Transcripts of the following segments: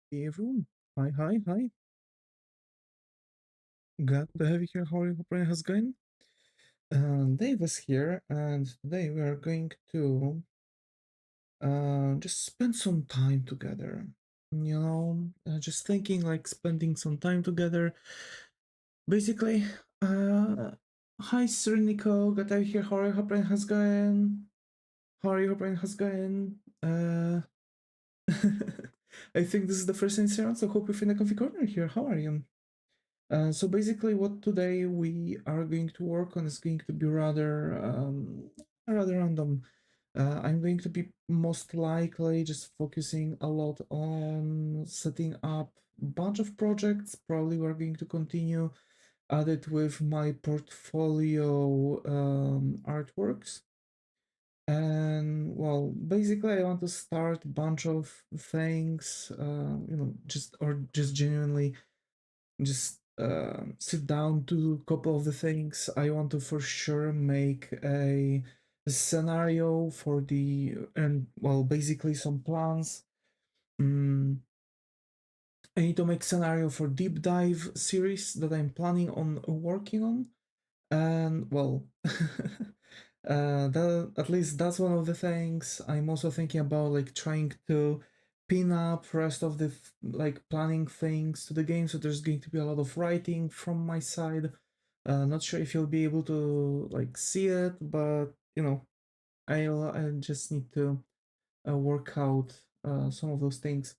Hey everyone. Hi, hi, hi. Glad to have you here. How are you? Hope everything has going? Davis here, and today we are going to just spend some time together. Just thinking like spending some time together. Basically, uh, hi, Sir Nico. Glad to have you here. How are you? Hope everything has going? How are you? Hope everything has going? I think this is the first incident, so hope you find a comfy corner here. How are you? So basically, what today we are going to work on is going to be rather random. I'm going to be most likely just focusing a lot on setting up a bunch of projects. Probably we're going to continue at it with my portfolio artworks. And well, basically, I want to start a bunch of things, just genuinely just sit down to a couple of the things. I want to for sure make a scenario for the and well basically some plans. mm, I need to make scenario for deep dive series that I'm planning on working on, and well that at least that's one of the things. I'm also thinking about like trying to pin up rest of the like planning things to the game, so there's going to be a lot of writing from my side. Not sure if you'll be able to like see it, but I just need to work out some of those things.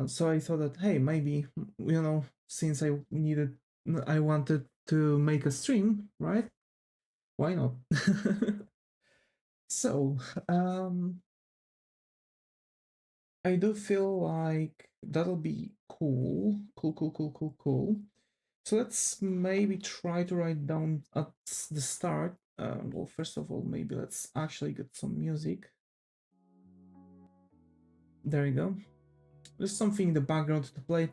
So I thought that hey, maybe since I wanted to make a stream, right? Why not? So, I do feel like that'll be cool. Cool, cool, cool, cool, cool. So let's maybe try to write down at the start. Well, first of all, maybe let's actually get some music. There you go. There's something in the background to play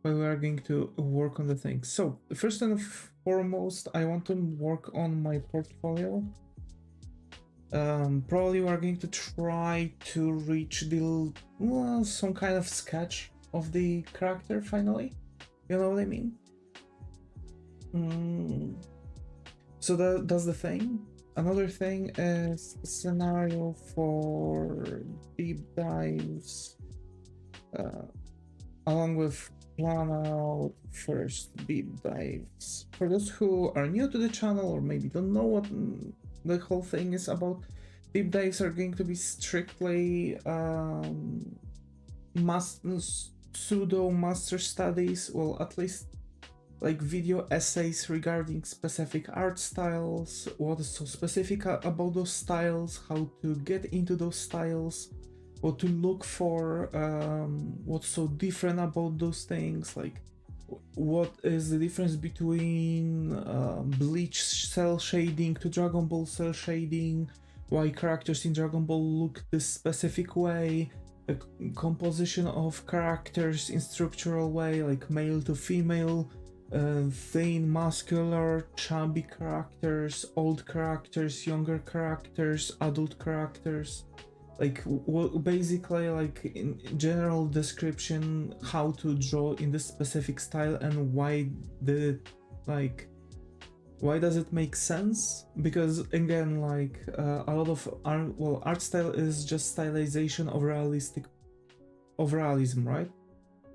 while we are going to work on the things. So, first and foremost, I want to work on my portfolio. Probably we're going to try to reach some kind of sketch of the character finally. You know what I mean? Mm, so that's the thing. Another thing is scenario for deep dives, uh, along with plan out first deep dives. For those who are new to the channel or maybe don't know what the whole thing is about, deep dives are going to be strictly pseudo master studies, well, at least like video essays regarding specific art styles, what is so specific about those styles, how to get into those styles, what to look for, what's so different about those things, like what is the difference between Bleach cell shading to Dragon Ball cell shading, why characters in Dragon Ball look this specific way, a composition of characters in structural way, like male to female, thin, muscular, chubby characters, old characters, younger characters, adult characters, like basically like in general description how to draw in this specific style and like why does it make sense. Because again, like a lot of art style is just stylization of realism, right?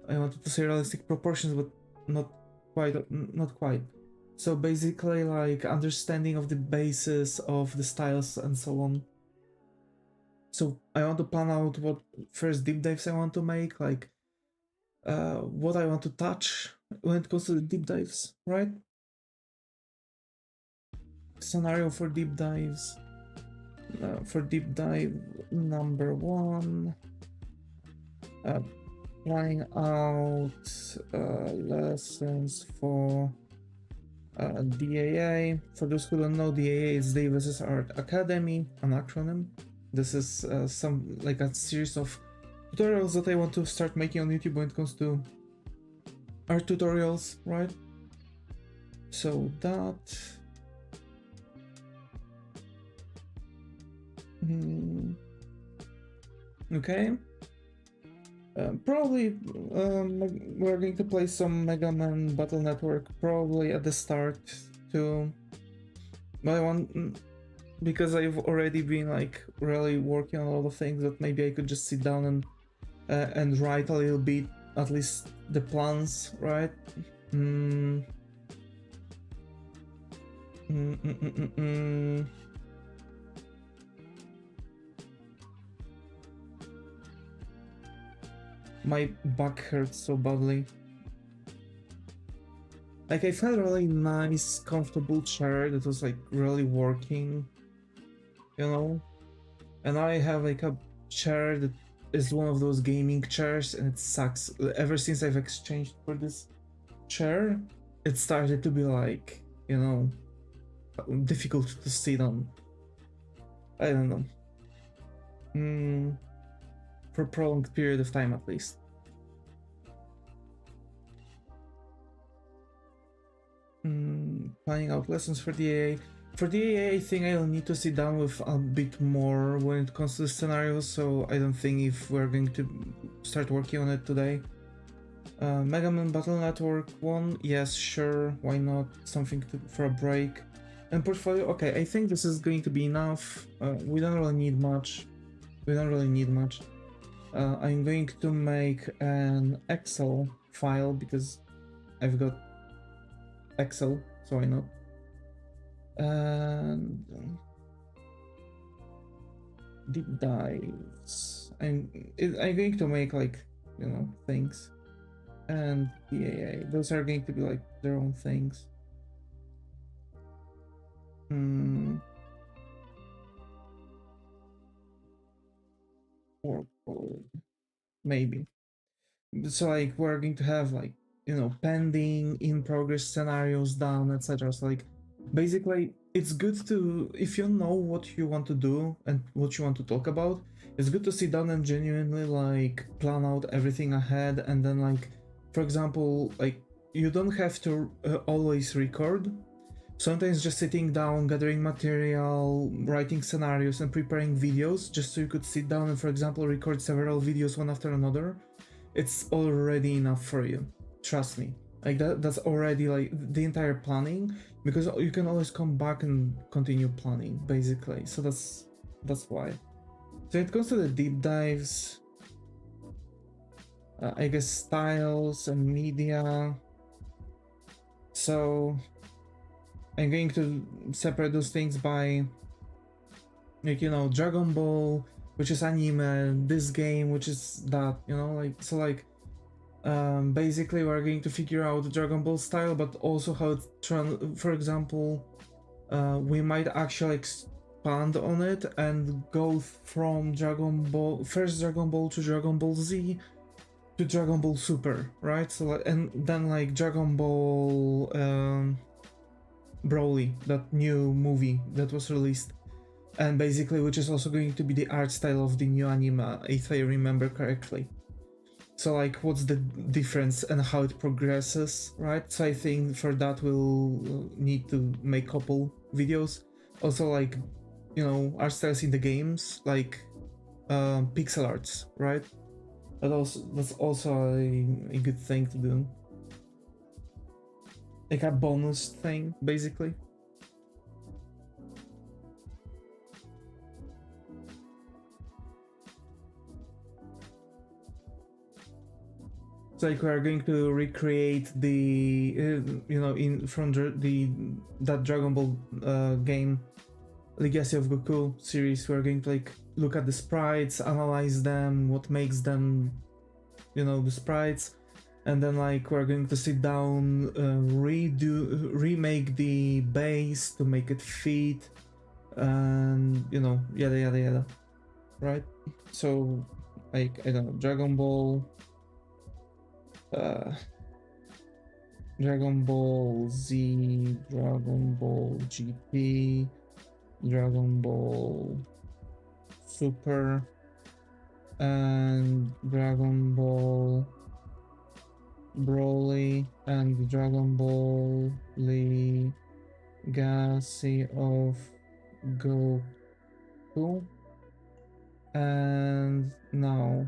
I wanted to say realistic proportions, but not quite. So basically like understanding of the basis of the styles and so on. So I want to plan out what first deep dives I want to make, like what I want to touch when it comes to the deep dives, right? Scenario for deep dives. For deep dive number one, uh, planning out lessons for DAA. For those who don't know, DAA is Davis's Art Academy, an acronym. This is some like a series of tutorials that I want to start making on YouTube when it comes to art tutorials, right? So that okay. Probably we're going to play some Mega Man Battle Network probably at the start too. But I want, because I've already been like really working on a lot of things, that maybe I could just sit down and write a little bit, at least the plans, right? Mm. Mm, mm, mm, mm, mm. My back hurts so badly. Like, I found a really nice, comfortable chair that was like really working, you know? And now I have like a chair that is one of those gaming chairs and it sucks. Ever since I've exchanged for this chair, it started to be like, you know, difficult to sit on. I don't know. For a prolonged period of time at least. Planning out lessons for the AA. For the AA, I think I'll need to sit down with a bit more when it comes to the scenarios, so I don't think if we're going to start working on it today. Mega Man Battle Network 1, yes, sure, why not? Something for a break. And portfolio, okay, I think this is going to be enough. We don't really need much. I'm going to make an Excel file because I've got Excel, so why not? And deep dives. I'm going to make like, you know, things. And PAA, those are going to be like their own things. Or maybe. So like we're going to have like, you know, pending, in progress scenarios down, etc. So like basically it's good to, if you know what you want to do and what you want to talk about, it's good to sit down and genuinely like plan out everything ahead. And then like, for example, like you don't have to always record. Sometimes just sitting down, gathering material, writing scenarios and preparing videos just so you could sit down and, for example, record several videos one after another, it's already enough for you. Trust me. Like that's already like the entire planning, because you can always come back and continue planning basically. So that's why. So it comes to the deep dives, I guess styles and media. So I'm going to separate those things by, like, you know, Dragon Ball, which is anime, this game, which is that, you know, like, so like, basically we're going to figure out the Dragon Ball style, but also how it's for example, we might actually expand on it and go from first Dragon Ball to Dragon Ball Z to Dragon Ball Super, right? So like, and then like Dragon Ball Broly, that new movie that was released, and basically which is also going to be the art style of the new anime, if I remember correctly. So like what's the difference and how it progresses, right? So I think for that we'll need to make couple videos. Also like, you know, art styles in the games, like pixel arts, right? That's also a good thing to do. Like a bonus thing, basically. It's like we are going to recreate the, you know, from that Dragon Ball game, Legacy of Goku series. We're going to like look at the sprites, analyze them, what makes them, you know, the sprites, and then like we're going to sit down, remake the base to make it fit, and you know, yada yada yada, right? So like, I don't know, Dragon Ball, Dragon Ball Z, Dragon Ball GT, Dragon Ball Super, and Dragon Ball Broly, and Dragon Ball Legacy of Goku. And now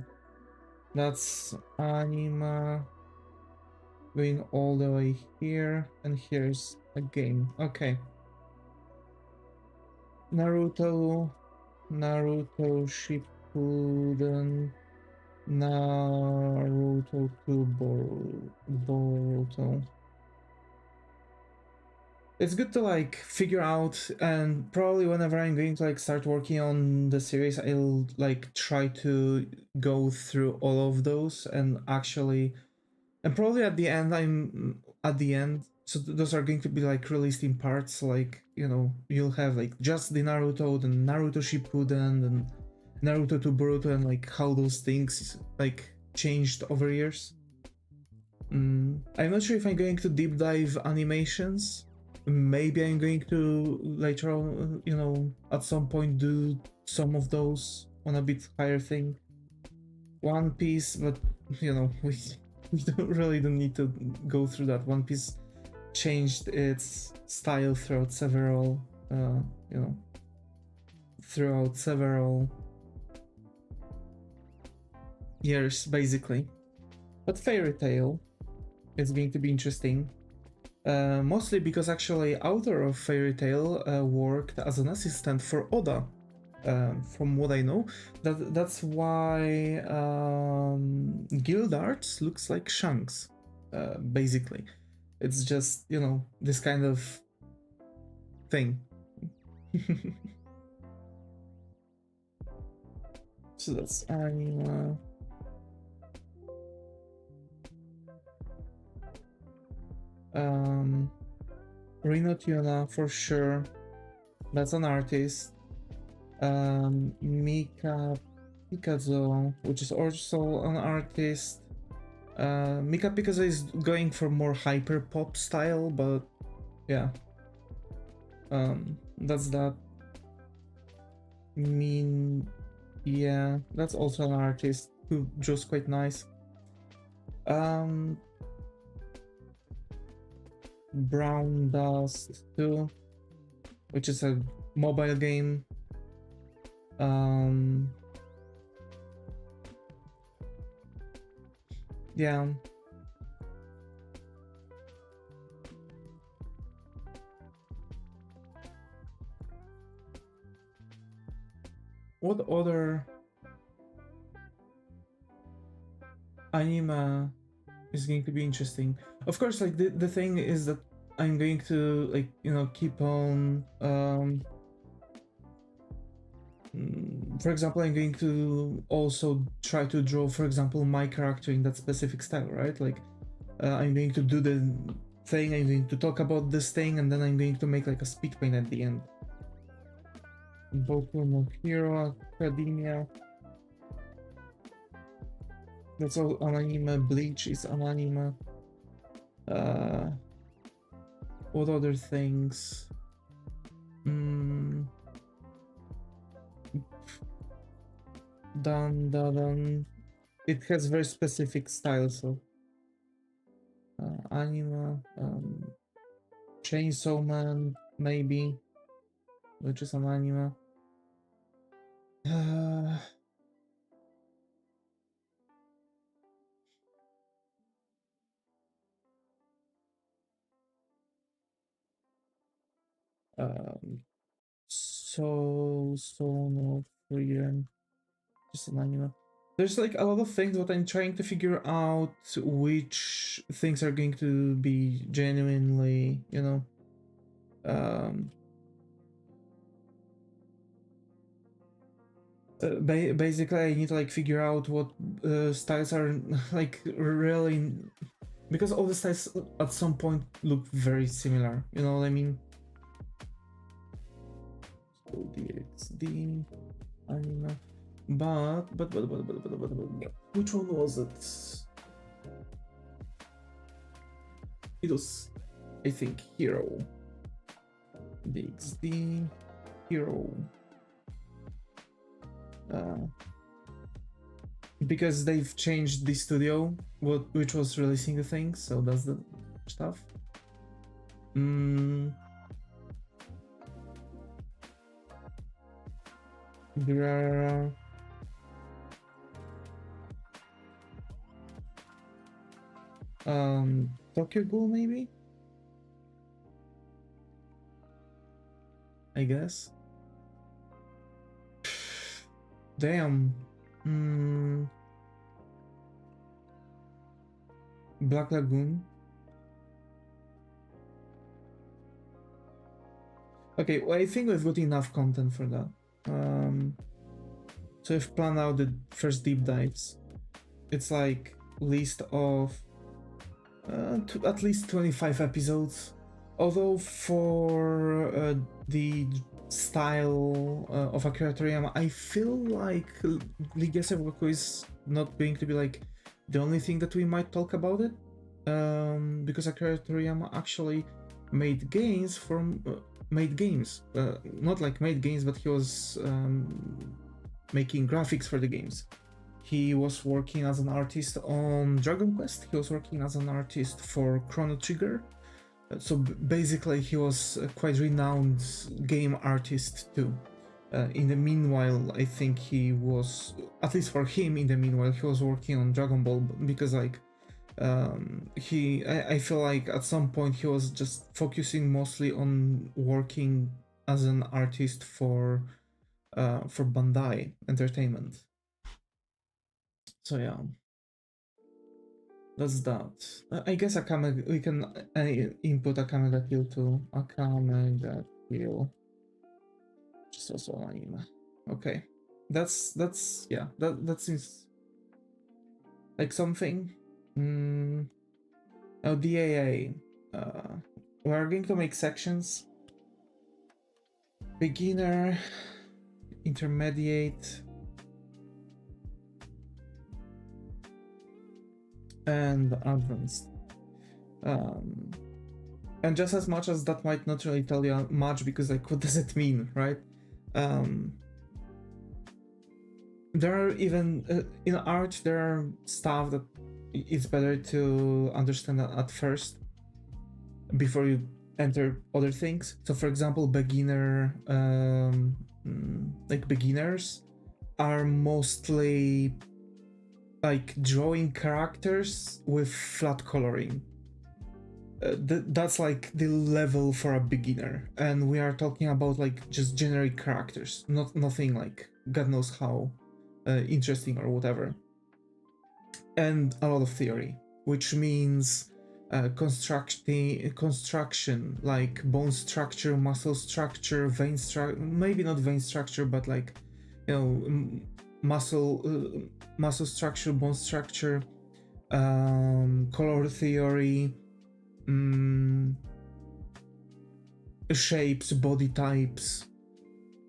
That's anime going all the way here, and here's a game. Okay. Naruto Shippuden, Naruto to Boruto. It's good to like figure out, and probably whenever I'm going to like start working on the series, I'll like try to go through all of those and actually, and probably at the end so those are going to be like released in parts, like, you know, you'll have like just the Naruto, the Naruto Shippuden, and Naruto to Boruto, and like how those things like changed over years. I'm not sure if I'm going to deep dive animations. Maybe I'm going to later on, you know, at some point do some of those on a bit higher thing. One Piece, but you know, we don't need to go through that. One Piece changed its style throughout several, you know, throughout several years, basically. But Fairy Tail is going to be interesting. Mostly because actually author of Fairy Tail worked as an assistant for Oda, from what I know. That's why Guild Arts looks like Shanks, basically. It's just, you know, this kind of thing. So that's anime. Rino Tuna for sure. That's an artist. Mika Picasso, which is also an artist. Mika Picasso is going for more hyper pop style, but yeah. That's that. Yeah, that's also an artist who draws quite nice. Brown Dust 2, which is a mobile game. Yeah. What other anime is going to be interesting? Of course, like the thing is that I'm going to, like, you know, keep on for example, I'm going to also try to draw, for example, my character in that specific style, right? Like, I'm going to do the thing, I'm going to talk about this thing, and then I'm going to make like a speed paint at the end. Boku no Hero Academia. That's all an anime. Bleach is an anime. What other things? Dan. It has very specific style, so anime. Chainsaw Man, maybe, which is an anime. So no freedom, just an anime. There's like a lot of things, but I'm trying to figure out which things are going to be genuinely, you know, basically I need to like figure out what styles are like really, because all the styles at some point look very similar, you know what I mean? So DXD anime, but which one was it? It was, I think, Hero. DXD Hero. Because they've changed the studio which was releasing the thing, so that's the stuff. Tokyo Ghoul maybe? I guess. Damn. Black Lagoon. Okay, well, I think we've got enough content for that. So we've planned out the first deep dives. It's like list of at least 25 episodes. Although for the style of Akira Toriyama, I feel like Ligia Sengoku is not going to be like the only thing that we might talk about it, because Akira Toriyama actually made games from not like made games, but he was making graphics for the games. He was working as an artist on Dragon Quest. He was working as an artist for Chrono Trigger. So basically, he was a quite renowned game artist too. In the meanwhile, I think he was, at least for him, in the meanwhile, he was working on Dragon Ball, because like I feel like at some point he was just focusing mostly on working as an artist for Bandai Entertainment. So yeah, that's that. I guess Akame, we can input Akame ga Kill to Akame ga Kill. Just also anime. Okay, that's yeah, that seems like something. Oh, DAA. We are going to make sections. Beginner, intermediate, and advanced. And just as much as that might not really tell you much, because like, what does it mean, right? There are even in art, there are stuff that it's better to understand at first before you enter other things. So for example, beginners are mostly like drawing characters with flat coloring. That's like the level for a beginner, and we are talking about like just generic characters, nothing like God knows how interesting or whatever. And a lot of theory, which means construction, like bone structure, muscle structure, vein structure, maybe not vein structure, but like, you know, muscle structure, bone structure, color theory, shapes, body types.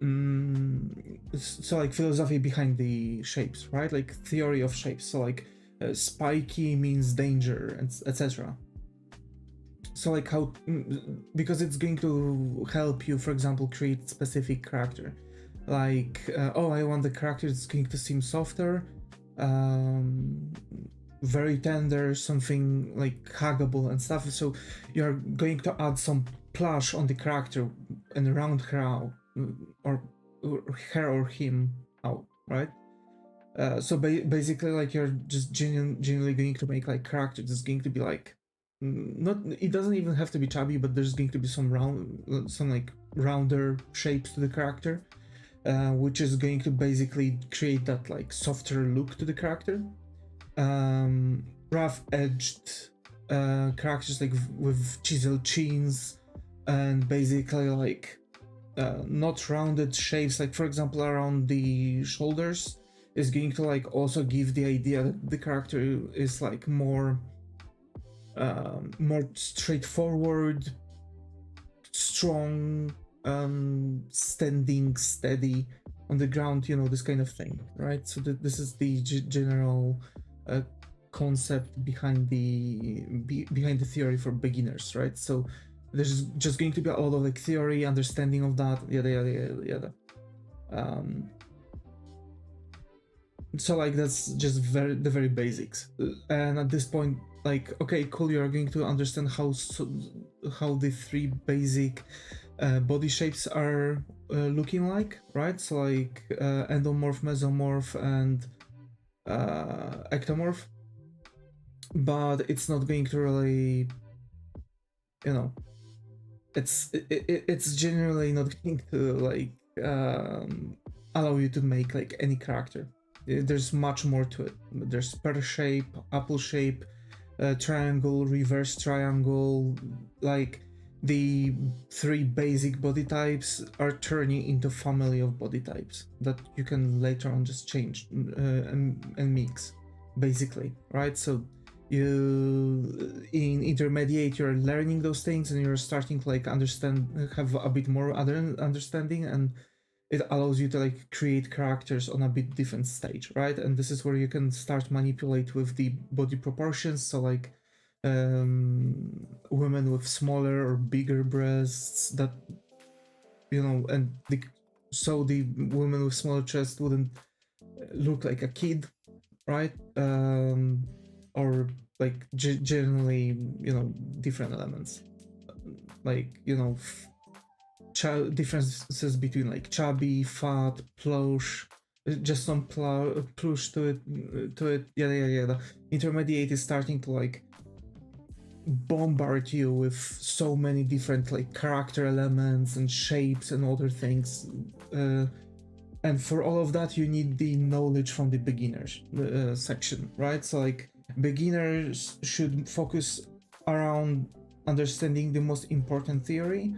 So like philosophy behind the shapes, right? Like theory of shapes. So like spiky means danger, and etc. So like how, because it's going to help you, for example, create specific character. Like oh, I want the character that's going to seem softer, very tender, something like huggable and stuff. So you're going to add some plush on the character and round her out, or her or him out, right? So basically, like, you're just genuinely going to make like character that's going to be like, not, it doesn't even have to be chubby, but there's going to be some like rounder shapes to the character, which is going to basically create that like softer look to the character. Rough edged characters like with chiseled chins, and basically like not rounded shapes, like for example around the shoulders, is going to like also give the idea that the character is like more straightforward, strong, standing steady on the ground, you know, this kind of thing, right? So this is the general concept behind the theory for beginners, right? So there's just going to be a lot of like theory, understanding of that, yada yada yada yada. So like that's just the very basics, and at this point, like, okay, cool, you're going to understand how the three basic body shapes are looking like, right? So like endomorph, mesomorph, and ectomorph. but it's not going to really, you know, it's generally not going to like allow you to make like any character. There's much more to it. There's pear shape, apple shape, triangle, reverse triangle. Like the 3 basic body types are turning into family of body types that you can later on just change and mix, basically, right? So you in intermediate you're learning those things and you're starting to like have a bit more other understanding, and it allows you to like create characters on a bit different stage, right? And this is where you can start manipulate with the body proportions. So like women with smaller or bigger breasts, that, you know, and so the women with smaller chests wouldn't look like a kid, right? Or like generally, you know, different elements, like, you know, differences between like chubby, fat, plush, just some plush to it. Yeah. The intermediate is starting to like bombard you with so many different like character elements and shapes and other things. And for all of that, you need the knowledge from the beginners section, right? So like beginners should focus around understanding the most important theory,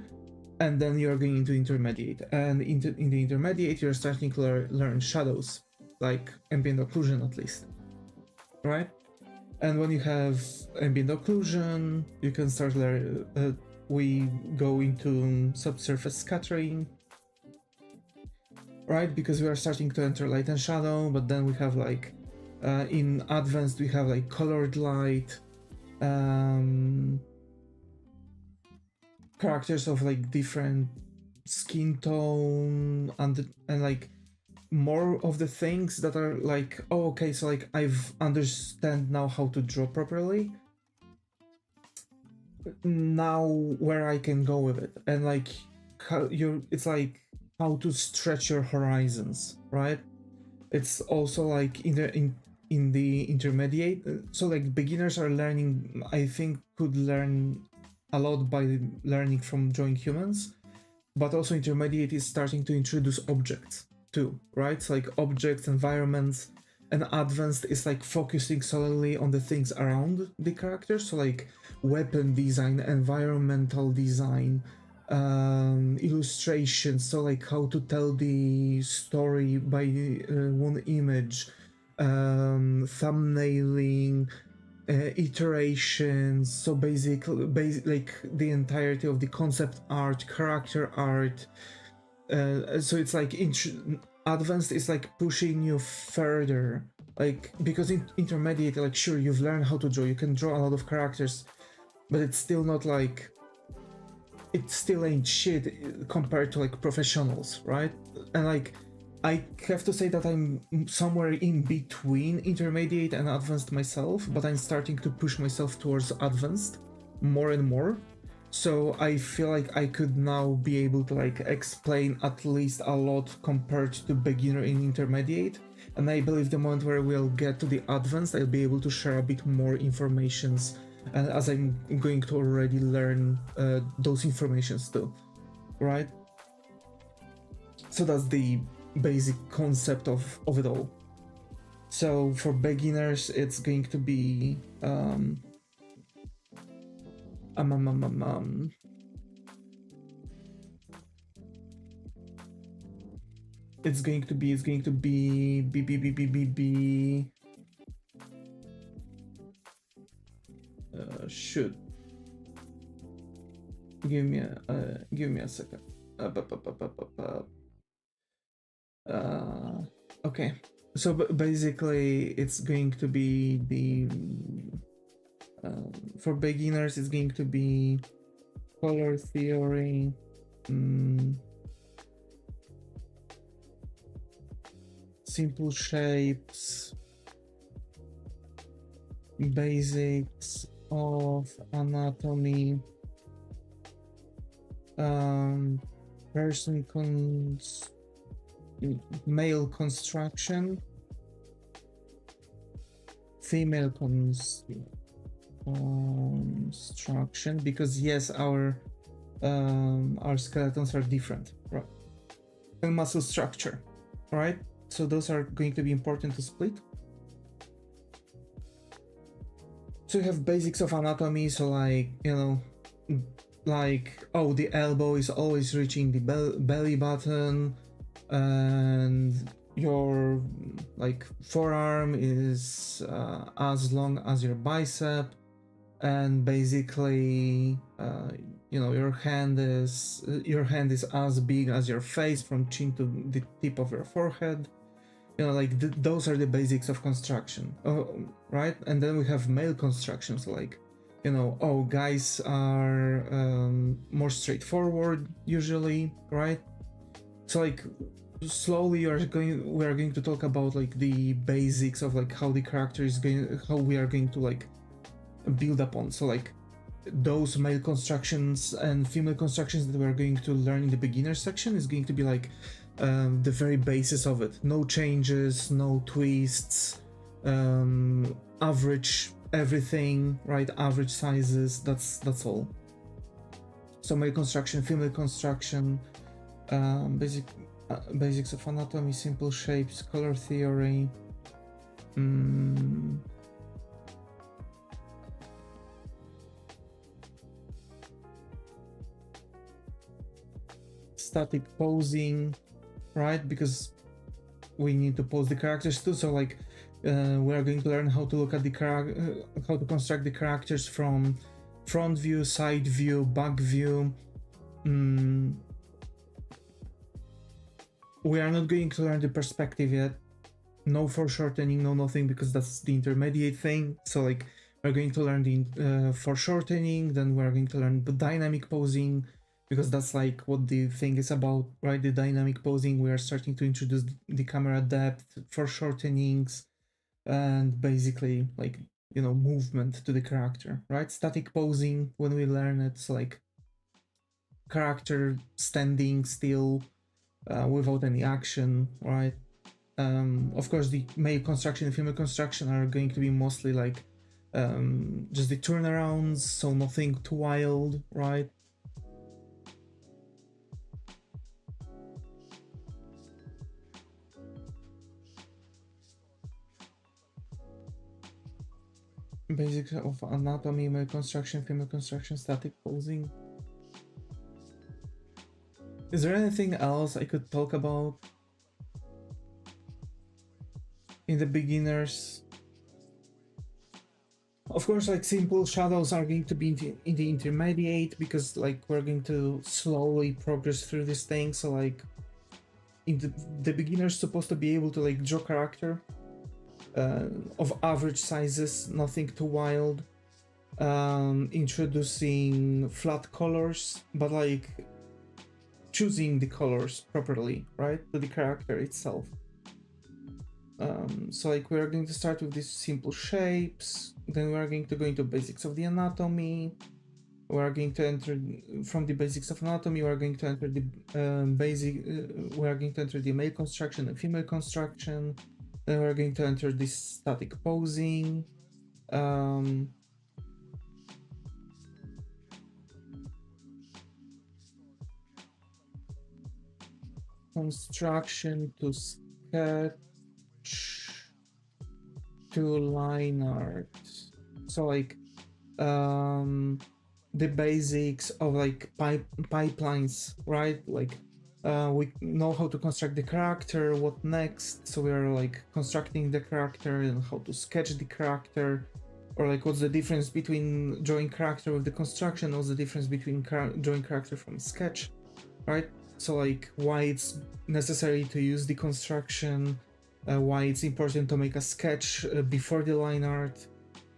and then you're going into intermediate. And in the intermediate, you're starting to learn shadows, like ambient occlusion at least, right? And when you have ambient occlusion, you can start we go into subsurface scattering, right? Because we are starting to enter light and shadow, but then we have like in advanced we have like colored light, characters of like different skin tone, and like more of the things that are like, oh, okay, so like I've understand now how to draw properly, now where I can go with it, and like how it's like how to stretch your horizons, right? It's also like in the intermediate, so like beginners are learning, I think could learn a lot by learning from drawing humans, but also intermediate is starting to introduce objects too, right? So like objects, environments, and advanced is like focusing solely on the things around the character. So like weapon design, environmental design, illustration, so like how to tell the story by one image, thumbnailing, iterations, so basically like the entirety of the concept art, character art. So it's like advanced is like pushing you further, like because in intermediate, like sure, you've learned how to draw, you can draw a lot of characters, but it's still not like, it still ain't shit compared to like professionals, right? And like I have to say that I'm somewhere in between intermediate and advanced myself, but I'm starting to push myself towards advanced more and more. So I feel like I could now be able to like explain at least a lot compared to beginner in intermediate. And I believe the moment where we'll get to the advanced, I'll be able to share a bit more informations, and as I'm going to already learn those informations too, right? So that's the basic concept of it all. So for beginners, it's going to be it's going to be shoot, give me a second. Okay, so basically it's going to be the for beginners it's going to be color theory, simple shapes, basics of anatomy, male construction, female construction, because yes, our skeletons are different, right? And muscle structure, right? So those are going to be important to split. So you have basics of anatomy, so like, you know, like, oh, the elbow is always reaching the belly button, and your like forearm is as long as your bicep, and basically you know, your hand is as big as your face from chin to the tip of your forehead. You know, like those are the basics of construction, right? And then we have male constructions, like, you know, oh, guys are more straightforward usually, right? So like slowly we are going to talk about like the basics of like how the character is going, how we are going to like build upon. So like those male constructions and female constructions that we're going to learn in the beginner section is going to be like the very basis of it. No changes, no twists, average everything, right? Average sizes, that's all. So male construction, female construction, basics of anatomy, simple shapes, color theory, static posing, right? Because we need to pose the characters too. So like we are going to learn how to look at the how to construct the characters from front view, side view, back view. We are not going to learn the perspective yet. No foreshortening, no nothing, because that's the intermediate thing. So like we're going to learn the foreshortening, then we're going to learn the dynamic posing, because that's like what the thing is about, right? The dynamic posing, we are starting to introduce the camera depth, foreshortenings, and basically like, you know, movement to the character, right? Static posing, when we learn it, so like character standing still without any action, right? Of course, the male construction and female construction are going to be mostly like just the turnarounds, so nothing too wild, right? Basics of anatomy, male construction, female construction, static posing. Is there anything else I could talk about in the beginners? Of course, like simple shadows are going to be in the intermediate, because like we're going to slowly progress through this thing. So like in the beginner's supposed to be able to like draw character of average sizes, nothing too wild. Introducing flat colors, but like choosing the colors properly, right, to the character itself. So like we're going to start with these simple shapes, then we're going to go into basics of the anatomy. We're going to enter from the basics of anatomy. We're going to enter the we're going to enter the male construction and female construction. Then we're going to enter this static posing. Construction to sketch to line art. So like the basics of like pipelines, right? Like we know how to construct the character, what next, so we are like constructing the character and how to sketch the character, or like what's the difference between drawing character with the construction, what's the difference between drawing character from sketch, right? So like why it's necessary to use the construction, why it's important to make a sketch before the line art,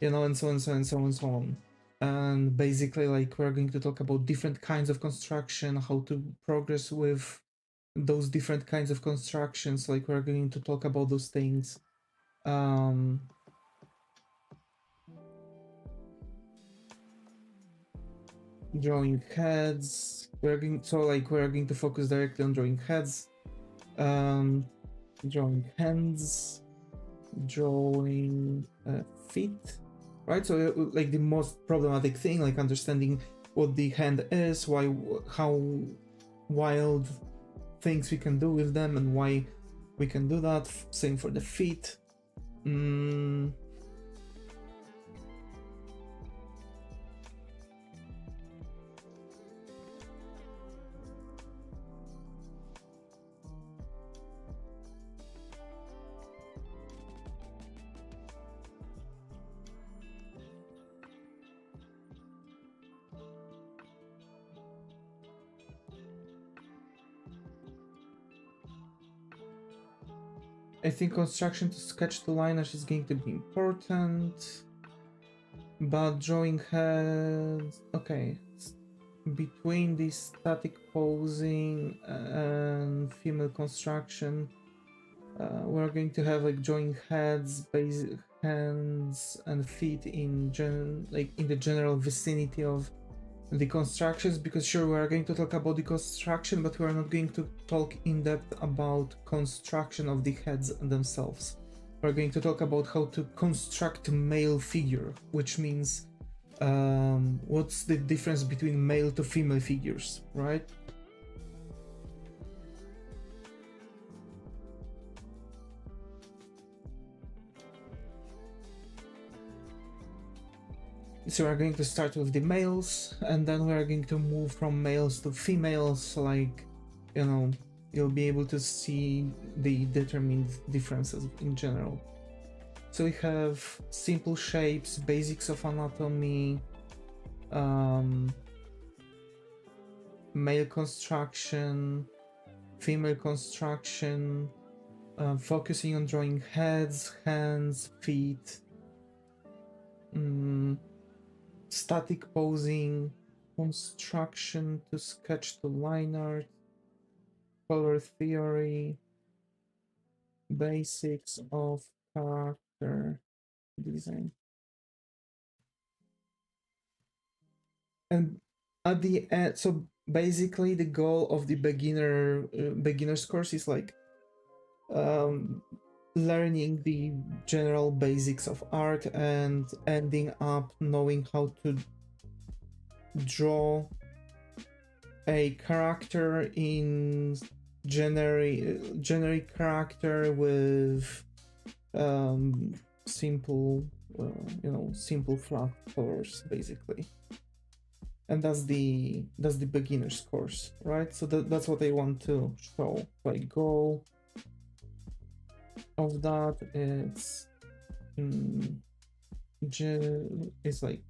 you know, and so on, so on, so on, so on. And basically like we're going to talk about different kinds of construction, how to progress with those different kinds of constructions. Like we're going to talk about those things. Drawing heads, we're going to focus directly on drawing heads, drawing hands, drawing feet, right? So like the most problematic thing, like understanding what the hand is, why, how wild things we can do with them, and why we can do that. Same for the feet. I think construction to sketch the liners is going to be important, but drawing heads, okay. Between the static posing and female construction, we're going to have like drawing heads, basic hands, and feet in the general vicinity of the constructions, because sure, we are going to talk about the construction, but we are not going to talk in depth about construction of the heads themselves. We're going to talk about how to construct a male figure, which means what's the difference between male to female figures, right? So we're going to start with the males, and then we're going to move from males to females, like, you know, you'll be able to see the determined differences in general. So we have simple shapes, basics of anatomy, male construction, female construction, focusing on drawing heads, hands, feet, static posing, construction to sketch to line art, color theory, basics of character design. And at the end, so basically the goal of the beginner's course is like learning the general basics of art and ending up knowing how to draw a character in generic character with simple simple flat colors, basically. And that's the beginner's course, right? So that's what I want to show. Like, goal of that is it's like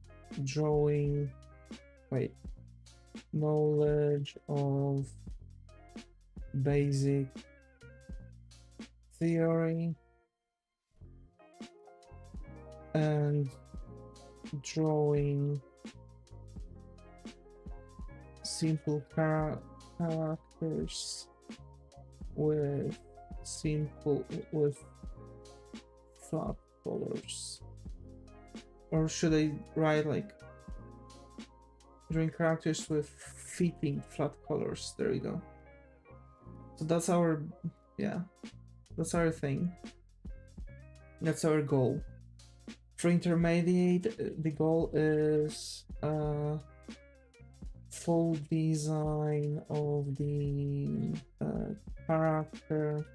drawing, knowledge of basic theory and drawing simple characters with flat colors. Or should I write like drawing characters with fitting flat colors? There you go. So that's our thing. That's our goal. For intermediate, the goal is full design of the character,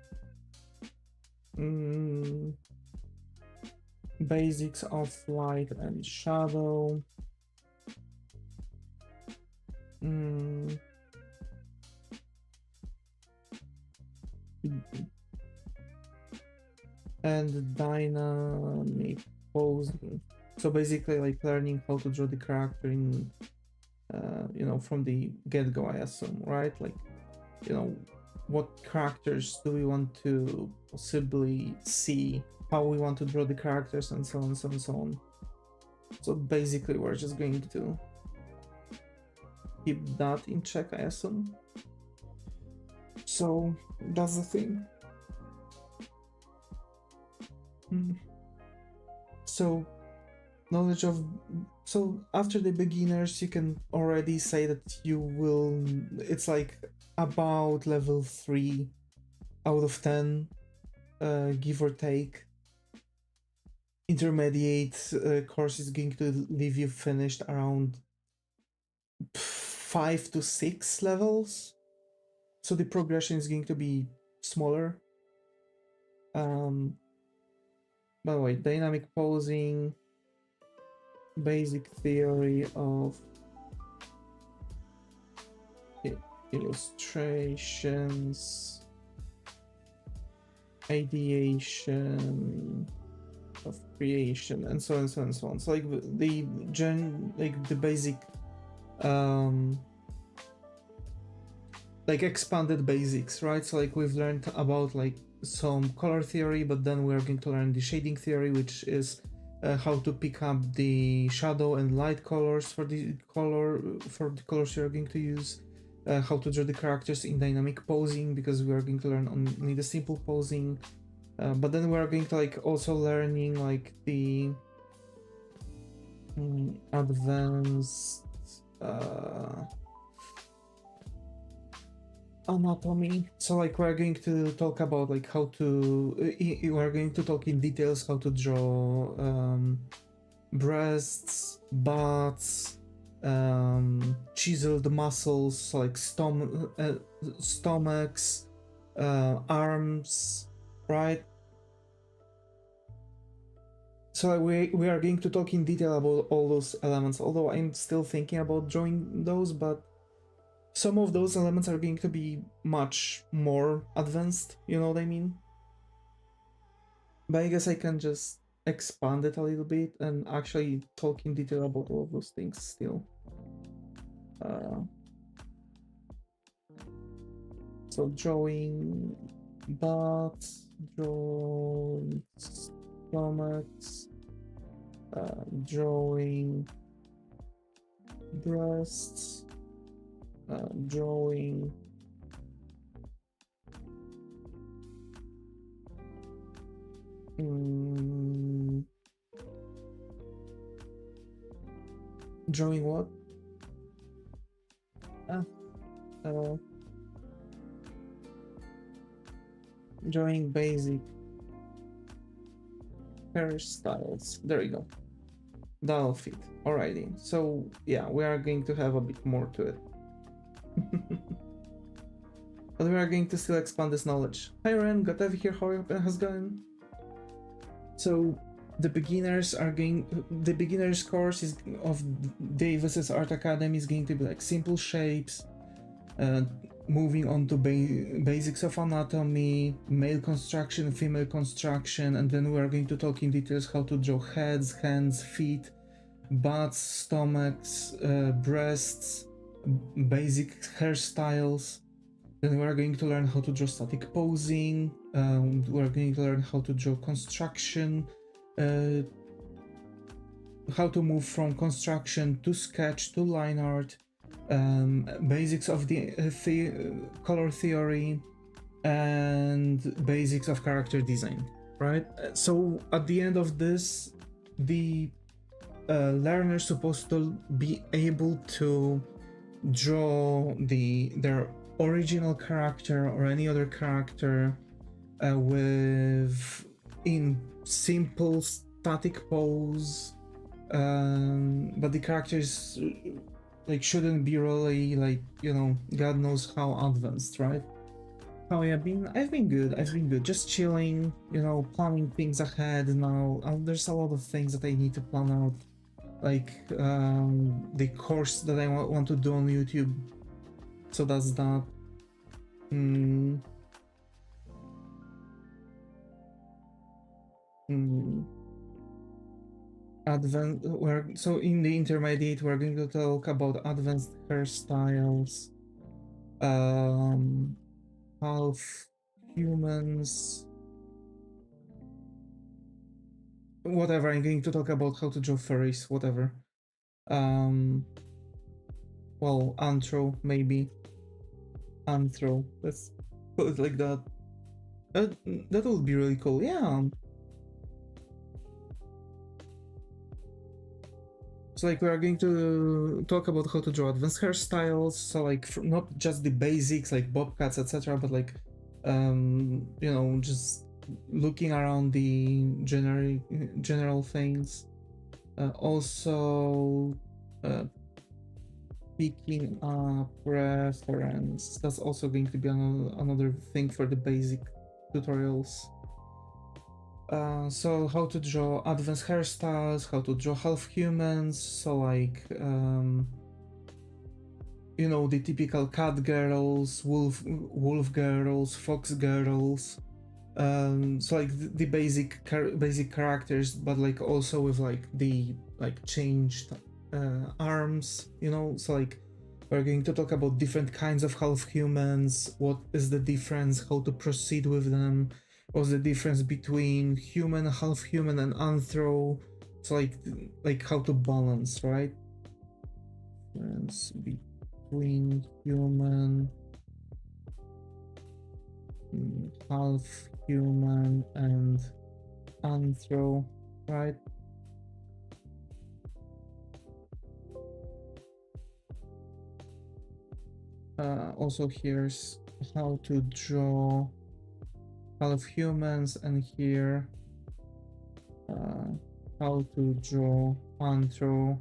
basics of light and shadow, and dynamic posing. So basically like learning how to draw the character in from the get-go, I assume, right? Like, what characters do we want to possibly see, how we want to draw the characters, and so on and so on and so on. So basically we're just going to keep that in check, I assume. So that's the thing. So knowledge of, so after the beginners you can already say that you will, it's like about level 3 out of 10, give or take. intermediate course is going to leave you finished around 5 to 6 levels, so the progression is going to be smaller. By the way, dynamic posing, basic theory of illustrations, ideation of creation, and so on, so on, so on. So like the basic like expanded basics, right? So like we've learned about like some color theory, but then we're going to learn the shading theory, which is how to pick up the shadow and light colors for the colors you're going to use, how to draw the characters in dynamic posing, because we are going to learn only the simple posing, but then we are going to like also learning like the advanced anatomy. So like we're going to talk about like how to we're going to talk in details how to draw breasts, butts, chiseled muscles, so like stomachs, arms, right? So we are going to talk in detail about all those elements, although I'm still thinking about drawing those, but some of those elements are going to be much more advanced, you know what I mean? But I guess I can just expand it a little bit and actually talk in detail about all of those things still. So drawing butts, drawing stomachs, drawing breasts, drawing drawing what? Drawing basic hairstyles. There you go. That'll fit. Alrighty. So yeah, we are going to have a bit more to it. But we are going to still expand this knowledge. Hi Ren, got over here, how how's it going? So the beginners course is of Davis's Art Academy is going to be like simple shapes, moving on to basics of anatomy, male construction, female construction, and then we are going to talk in details how to draw heads, hands, feet, butts, stomachs, breasts, basic hairstyles. Then we are going to learn how to draw static posing, we are going to learn how to draw construction, how to move from construction to sketch to line art, basics of the color theory, and basics of character design, right? So at the end of this, the learner is supposed to be able to draw their original character or any other character in simple static pose, but the characters like shouldn't be really like, you know, God knows how advanced, right? How I've been good, just chilling, you know, planning things ahead now. There's a lot of things that I need to plan out, like the course that I want to do on YouTube, so that's that. So in the intermediate we're going to talk about advanced hairstyles, half humans, whatever. I'm going to talk about how to draw furries, whatever. Well, anthro, maybe. Anthro, let's put it like that. That would be really cool, yeah. So like we are going to talk about how to draw advanced hairstyles, so like not just the basics like bob cuts, etc., but like you know, just looking around the general things. Also picking up reference. That's also going to be another thing for the basic tutorials. So how to draw advanced hairstyles, how to draw half humans, so like you know, the typical cat girls, wolf girls, fox girls, so like the basic characters, but like also with like the like changed arms, you know. So like we're going to talk about different kinds of half humans, what is the difference, how to proceed with them, what's the difference between human, half human, and anthro. So like how to balance, right? Difference between human, half human, and anthro, right? Also here's how to draw half humans, and here how to draw anthro.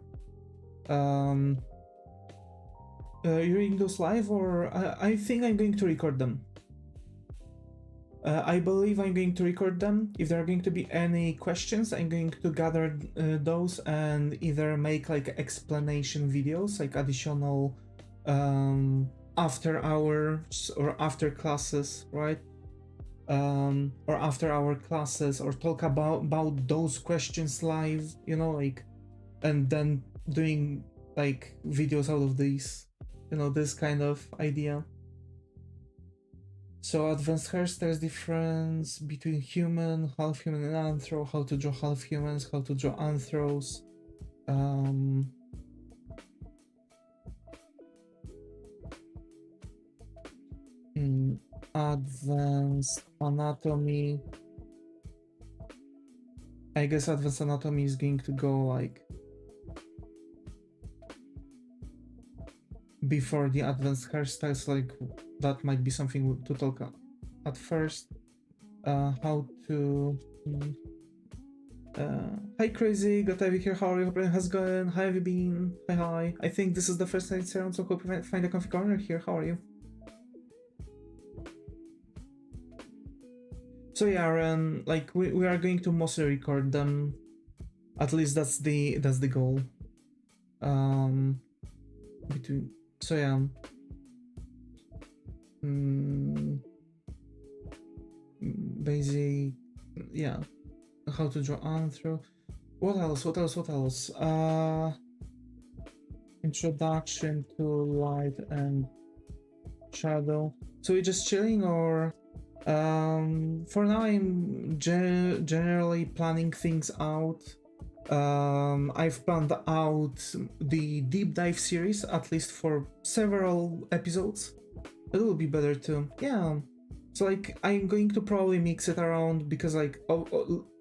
You're reading those live, or I think I'm going to record them. I believe I'm going to record them. If there are going to be any questions, I'm going to gather those and either make like explanation videos, like additional after hours or after classes, right? Or after our classes, or talk about those questions live, you know, like, and then doing like videos out of these, you know, this kind of idea. So advanced hairstyles, difference between human, half human, and anthro, how to draw half humans, how to draw anthros. Advanced anatomy. I guess advanced anatomy is going to go like before the advanced hairstyles, like that might be something to talk at first. How to hi Crazy, got to be here, how are you? Hope how's it going? How have you been? Hi. I think this is the first night around, so hope you find a comfy corner here. How are you? So yeah, like we are going to mostly record them. At least that's the goal. Between, so yeah. Basic, yeah. How to draw anthro. What else? Introduction to light and shadow. So you're just chilling, or for now I'm generally planning things out. I've planned out the deep dive series, at least for several episodes. It will be better too. Yeah. So like I'm going to probably mix it around, because like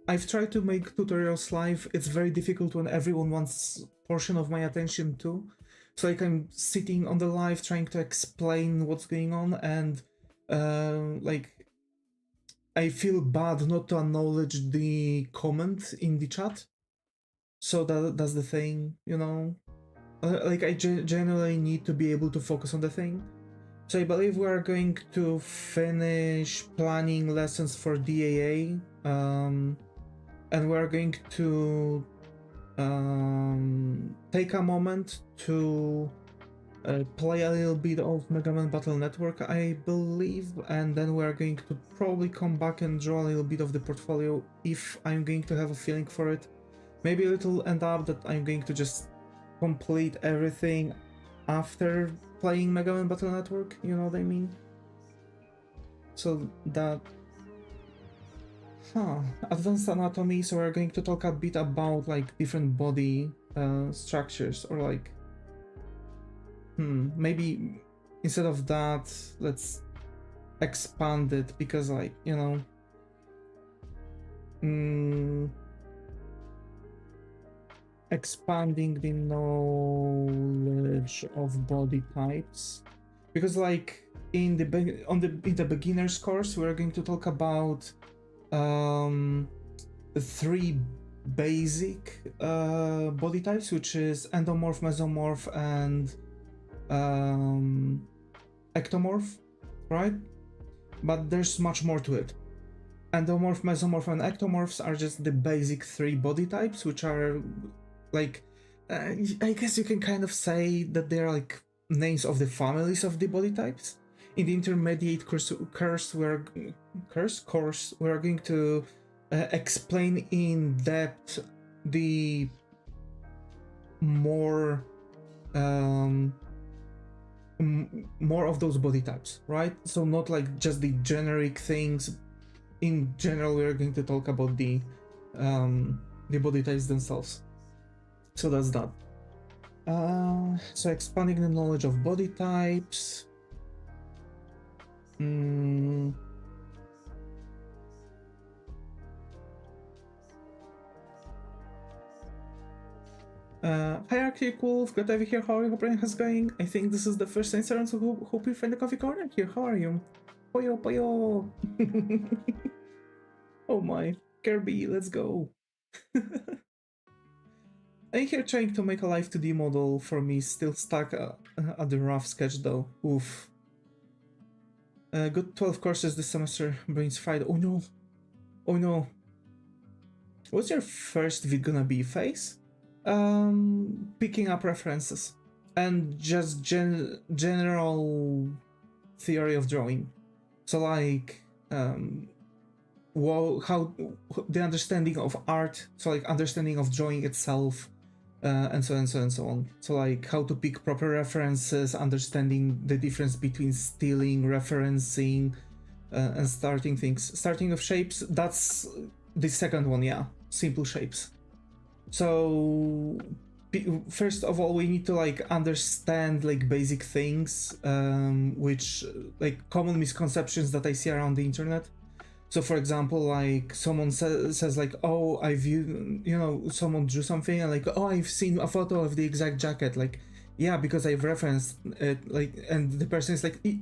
I've tried to make tutorials live. It's very difficult when everyone wants portion of my attention too. So like I'm sitting on the live trying to explain what's going on, and like I feel bad not to acknowledge the comment in the chat. So that's the thing, you know. Like I generally need to be able to focus on the thing. So I believe we are going to finish planning lessons for DAA, and we are going to take a moment to play a little bit of Mega Man Battle Network, I believe, and then we are going to probably come back and draw a little bit of the portfolio if I'm going to have a feeling for it. Maybe it'll end up that I'm going to just complete everything after playing Mega Man Battle Network, you know what I mean? So that... Advanced anatomy, so we're going to talk a bit about like different body structures, or like... maybe instead of that, let's expand it, because like, you know... expanding the knowledge of body types, because like in the beginner's course we're going to talk about three basic body types, which is endomorph, mesomorph, and ectomorph, right? But there's much more to it. Endomorph, mesomorph, and ectomorphs are just the basic three body types, which are like, I guess you can kind of say that they're like names of the families of the body types. In the intermediate course, we're going to explain in depth the more more of those body types, right? So not like just the generic things. In general, we're going to talk about the body types themselves. So that's that. So expanding the knowledge of body types. Hierarchy Wolf, glad to have you here. How are you? Hope everything's going. I think this is the first Instagram, so hope you find the coffee corner here. How are you? Poyo, poyo. Oh my, Kirby, let's go. I'm here trying to make a live 2D model for me, still stuck at the rough sketch though. Oof. Got 12 courses this semester, brains fried. Oh no. Oh no. What's your first vid gonna be, Face? Picking up references and just general theory of drawing. So like how the understanding of art, so like understanding of drawing itself, and so on. So like how to pick proper references, understanding the difference between stealing, referencing, and starting things. Starting of shapes, that's the second one, yeah. Simple shapes. So first of all, we need to like understand like basic things, which like common misconceptions that I see around the internet. So for example, like someone says like, oh, someone drew something and like, oh, I've seen a photo of the exact jacket. Like, yeah, because I've referenced it, like, and the person is like, you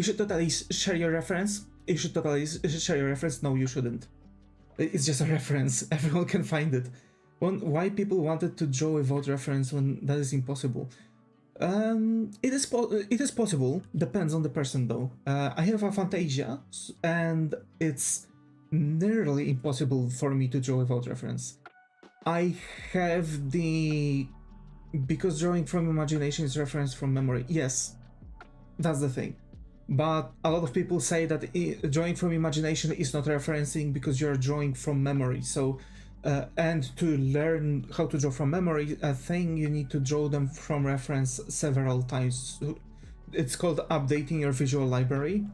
should totally share your reference. You should totally share your reference. No, you shouldn't. It's just a reference. Everyone can find it. Why people wanted to draw without reference when that is impossible? It is possible. Depends on the person though. I have a Fantasia, and it's nearly impossible for me to draw without reference. I have because drawing from imagination is reference from memory. Yes, that's the thing. But a lot of people say that drawing from imagination is not referencing because you're drawing from memory. So, and to learn how to draw from memory, you need to draw them from reference several times. It's called updating your visual library.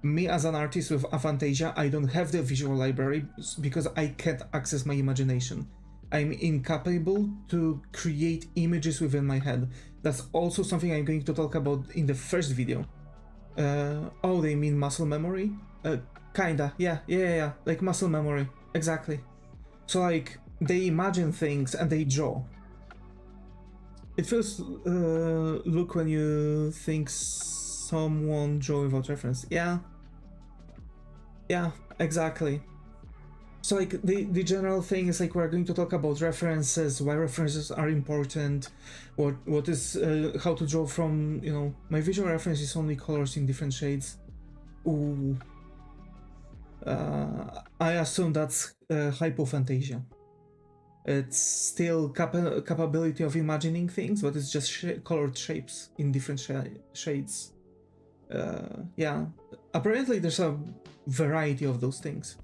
Me as an artist with aphantasia, I don't have the visual library because I can't access my imagination. I'm incapable to create images within my head. That's also something I'm going to talk about in the first video. Oh, they mean muscle memory? Kinda, yeah, like muscle memory, exactly. So like, they imagine things and they draw. It feels, look when you think someone draw without reference. Yeah, exactly. So like, the general thing is like, we're going to talk about references, why references are important, what is, how to draw from, my visual reference is only colors in different shades. Ooh. I assume that's hypophantasia. It's still capability of imagining things, but it's just colored shapes in different shades. Yeah, apparently there's a variety of those things.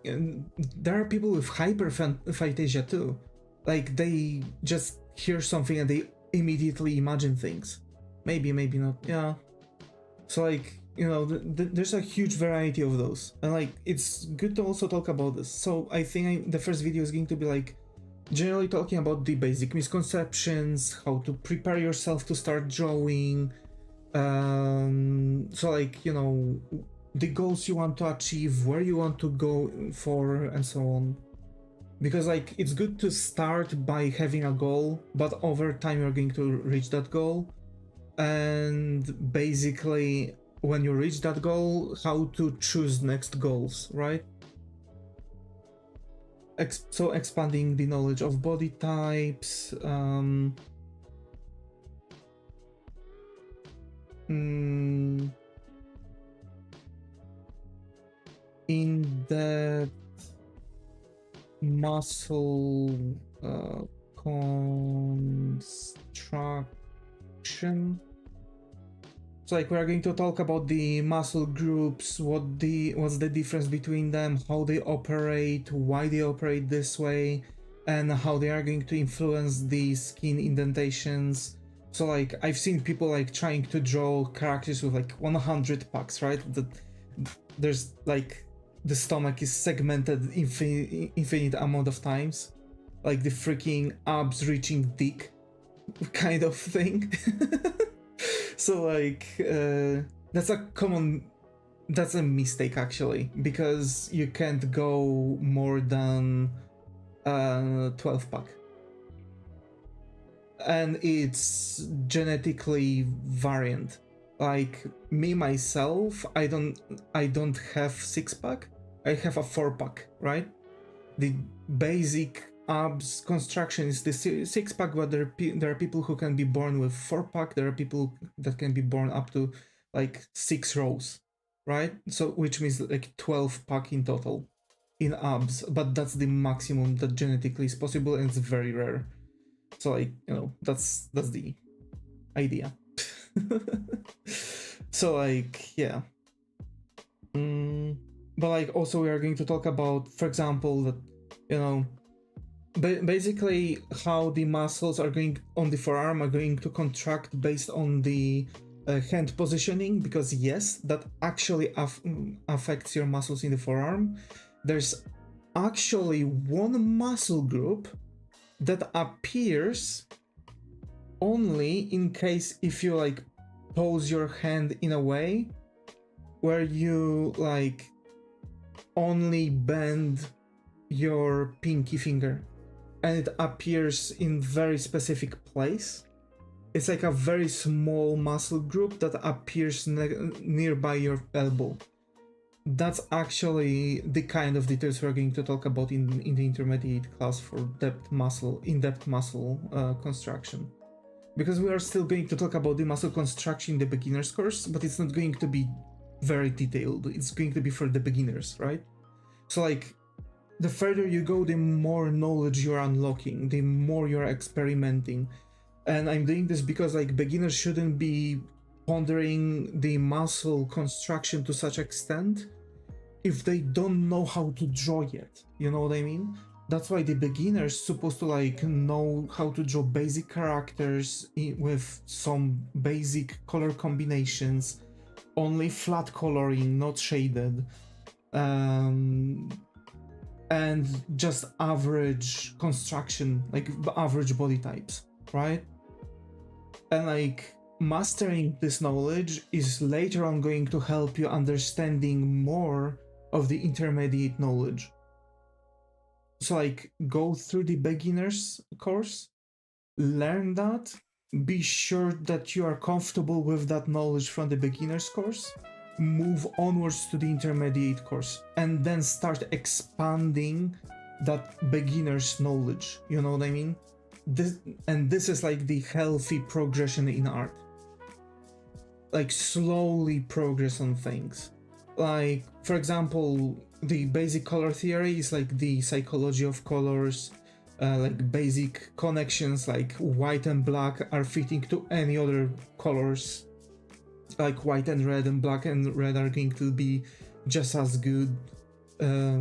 And there are people with hyperphantasia too. Like, they just hear something and they immediately imagine things. Maybe not, yeah. So like, there's a huge variety of those, and like, it's good to also talk about this. So I think the first video is going to be like generally talking about the basic misconceptions, how to prepare yourself to start drawing, so like, the goals you want to achieve, where you want to go for, and so on. Because like, it's good to start by having a goal, but over time you're going to reach that goal, and basically when you reach that goal, how to choose next goals, right? so expanding the knowledge of body types, in-depth muscle construction. So like we're going to talk about the muscle groups, what's the difference between them, how they operate, why they operate this way, and how they are going to influence the skin indentations. So like I've seen people like trying to draw characters with like 100 packs, right? That there's like the stomach is segmented infinite amount of times, like the freaking abs reaching dick kind of thing. So like that's a mistake actually, because you can't go more than 12 pack, and it's genetically variant. Like me myself, I don't have 6-pack, I have a 4-pack, right? The basic abs construction is the 6-pack, but there are people who can be born with 4-pack, there are people that can be born up to like 6 rows, right? So which means like 12-pack in total in abs, but that's the maximum that genetically is possible, and it's very rare. So like, you know, that's the idea. So like, yeah. But like also we are going to talk about, for example, that, you know, basically how the muscles are going on the forearm are going to contract based on the hand positioning, because yes, that actually affects your muscles in the forearm. There's actually one muscle group that appears only in case if you like pose your hand in a way where you like only bend your pinky finger, and it appears in very specific place. It's like a very small muscle group that appears nearby your elbow. That's actually the kind of details we're going to talk about in the intermediate class for in-depth muscle construction. Because we are still going to talk about the muscle construction in the beginner's course, but it's not going to be very detailed. It's going to be for the beginners, right? So like, the further you go, the more knowledge you're unlocking, the more you're experimenting. And I'm doing this because like beginners shouldn't be pondering the muscle construction to such extent if they don't know how to draw yet. You know what I mean? That's why the beginner's supposed to like know how to draw basic characters with some basic color combinations, only flat coloring, not shaded, and just average construction, like average body types, right? And like mastering this knowledge is later on going to help you understanding more of the intermediate knowledge. So like go through the beginner's course, learn that, be sure that you are comfortable with that knowledge from the beginner's course, move onwards to the intermediate course, and then start expanding that beginner's knowledge. You know what I mean? This is like the healthy progression in art. Like slowly progress on things. Like, for example, the basic color theory is like the psychology of colors, like basic connections like white and black are fitting to any other colors. Like white and black and red are going to be just as good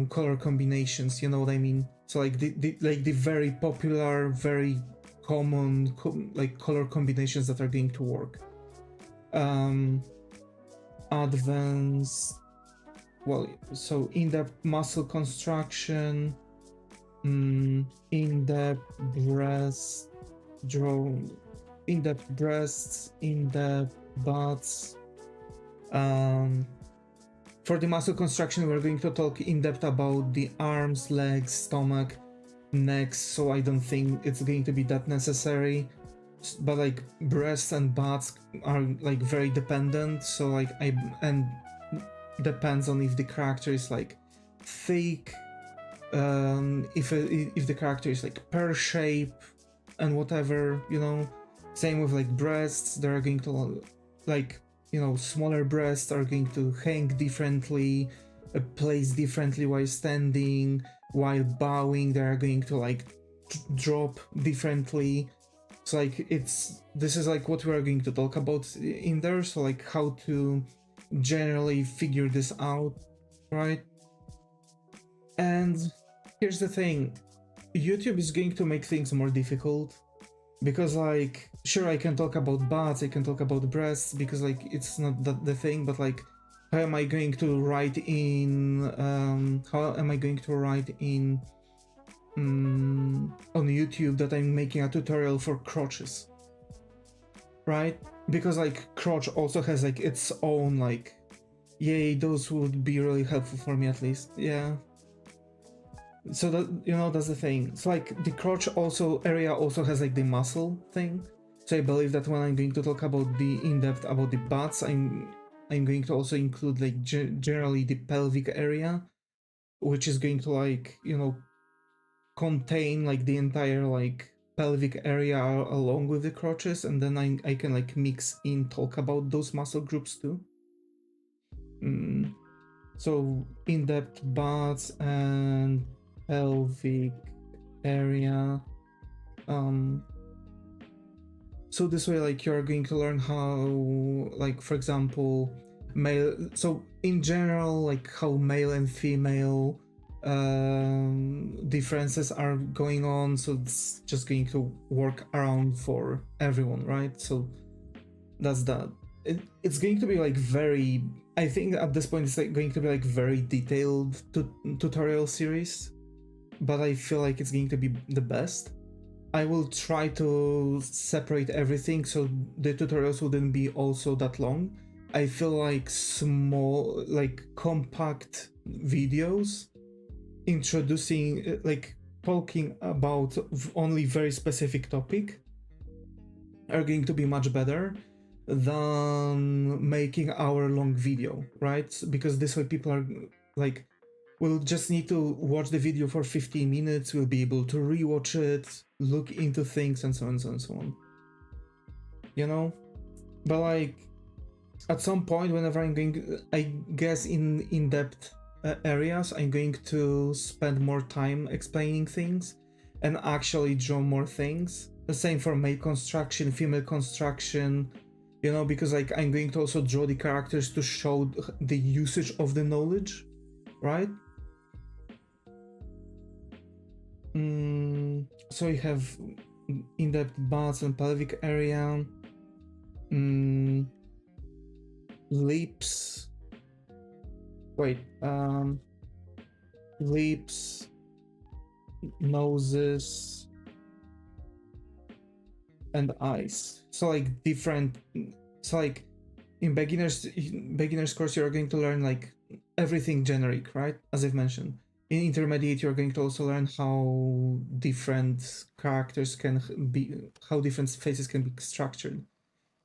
color combinations, you know what I mean? So like the very popular, very common like color combinations that are going to work. Advanced, well, so in-depth muscle construction, in-depth breast draw, in-depth breasts, in-depth butts. For the muscle construction, we're going to talk in depth about the arms, legs, stomach, necks, so I don't think it's going to be that necessary. But like breasts and butts are like very dependent, so like and depends on if the character is like thick, if the character is like pear shape and whatever, you know. Same with like breasts, they are going to like, you know, smaller breasts are going to hang differently, place differently while standing, while bowing they are going to like drop differently. So like this is like what we are going to talk about in there, so like how to generally figure this out, right? And here's the thing, YouTube is going to make things more difficult, because like, sure, I can talk about butts, I can talk about breasts, because like it's not the thing, but like how am I going to write in on YouTube that I'm making a tutorial for crotches, right? Because like crotch also has like its own like, yay, those would be really helpful for me at least, yeah. So that, you know, that's the thing. So like the crotch area also has like the muscle thing. So I believe that when I'm going to talk about the in-depth about the butts, I'm going to also include like generally the pelvic area, which is going to like, you know, contain like the entire like pelvic area along with the crotches, and then I can like mix in talk about those muscle groups too. So in-depth butts and pelvic area. So this way, like, you're going to learn how, like, for example, male. So in general, like how male and female differences are going on. So it's just going to work around for everyone, right? So that's that. It's going to be like very. I think at this point it's like going to be like very detailed tutorial series, but I feel like it's going to be the best. I will try to separate everything so the tutorials wouldn't be also that long. I feel like small, like compact videos introducing, like talking about only very specific topic are going to be much better than making hour-long video, right? Because this way people are like, we'll just need to watch the video for 15 minutes, we'll be able to rewatch it, look into things, and so on and so on and so on. You know? But like, at some point, whenever I'm going, I guess in in-depth areas, I'm going to spend more time explaining things and actually draw more things. The same for male construction, female construction, you know, because like I'm going to also draw the characters to show the usage of the knowledge, right? So you have in-depth butts and pelvic area, lips, lips, noses, and eyes. So like different, so like in beginners course you're going to learn like everything generic, right? As I've mentioned. In intermediate, you're going to also learn how different characters can be, how different faces can be structured.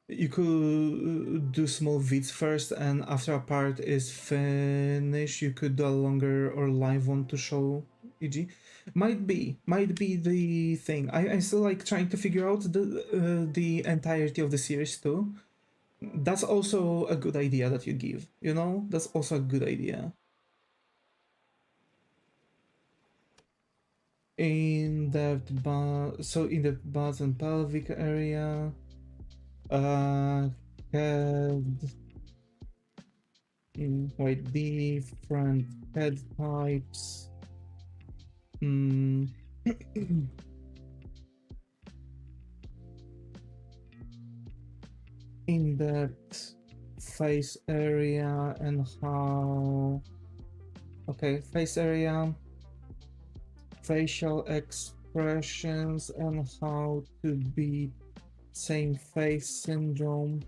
You could do small vids first, and after a part is finished, you could do a longer or live one to show, e.g. Might be the thing. I'm still like trying to figure out the entirety of the series too. That's also a good idea that you give, you know? That's also a good idea. In-depth butts and pelvic area, head, different head types, in-depth face area and how, face area, facial expressions and how to beat same face syndrome.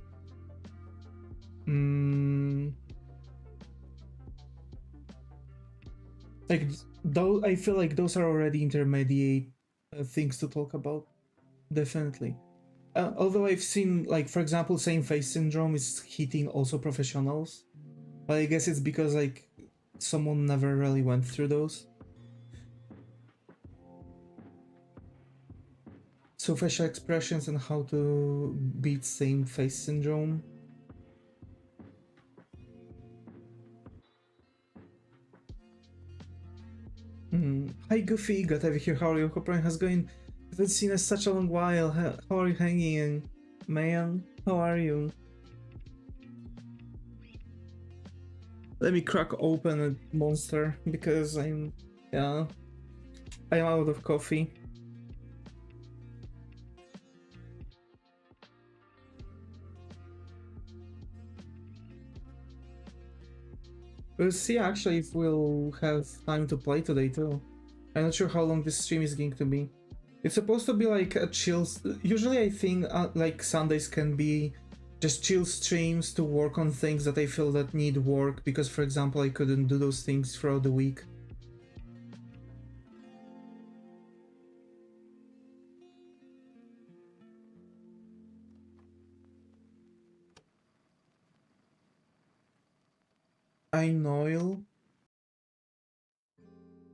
Like though I feel like those are already intermediate things to talk about, definitely. Although I've seen, like, for example, same face syndrome is hitting also professionals, but I guess it's because like someone never really went through those. So facial expressions and how to beat same face syndrome. Hi Goofy, got over here. How are you? Hope everything has going. Haven't seen us such a long while. How are you hanging, man? How are you? Let me crack open a monster because I'm out of coffee. We'll see actually if we'll have time to play today too. I'm not sure how long this stream is going to be. It's supposed to be like a chill. Usually I think like Sundays can be just chill streams to work on things that I feel that need work, because for example I couldn't do those things throughout the week. I know.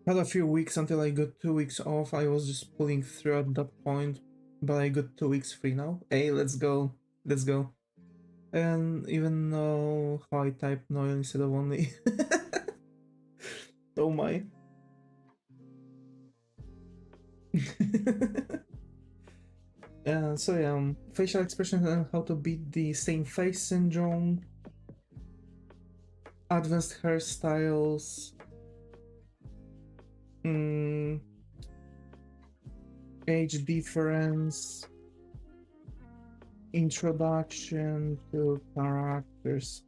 Had a few weeks until I got 2 weeks off. I was just pulling through at that point, but I got 2 weeks free now. Hey, let's go. Let's go. And even know how I type Noel instead of only. Oh my. So yeah, facial expression and how to beat the same face syndrome. Advanced hairstyles. Age difference. Introduction to characters.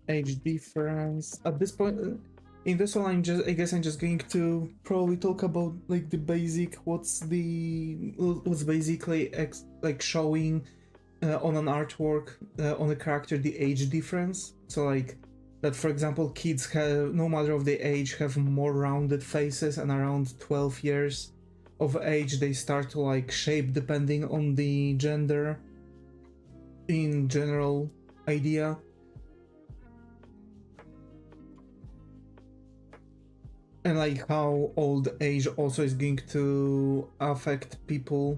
Age difference. At this point, in this one, I guess I'm just going to probably talk about like the basic. What's basically like showing on an artwork on a character the age difference. So like that, for example, kids have, no matter of the age, have more rounded faces, and around 12 years of age they start to like shape depending on the gender. In general idea. And like how old age also is going to affect people.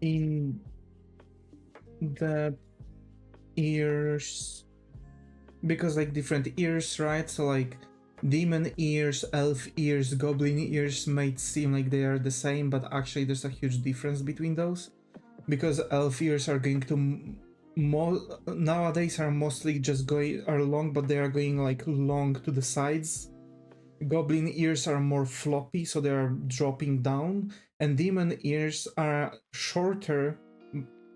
In the ears, because like different ears, right? So like demon ears, elf ears, goblin ears might seem like they are the same, but actually there's a huge difference between those, because elf ears are going to nowadays are mostly just are long, but they are going like long to the sides. Goblin ears are more floppy, so they are dropping down, and demon ears are shorter,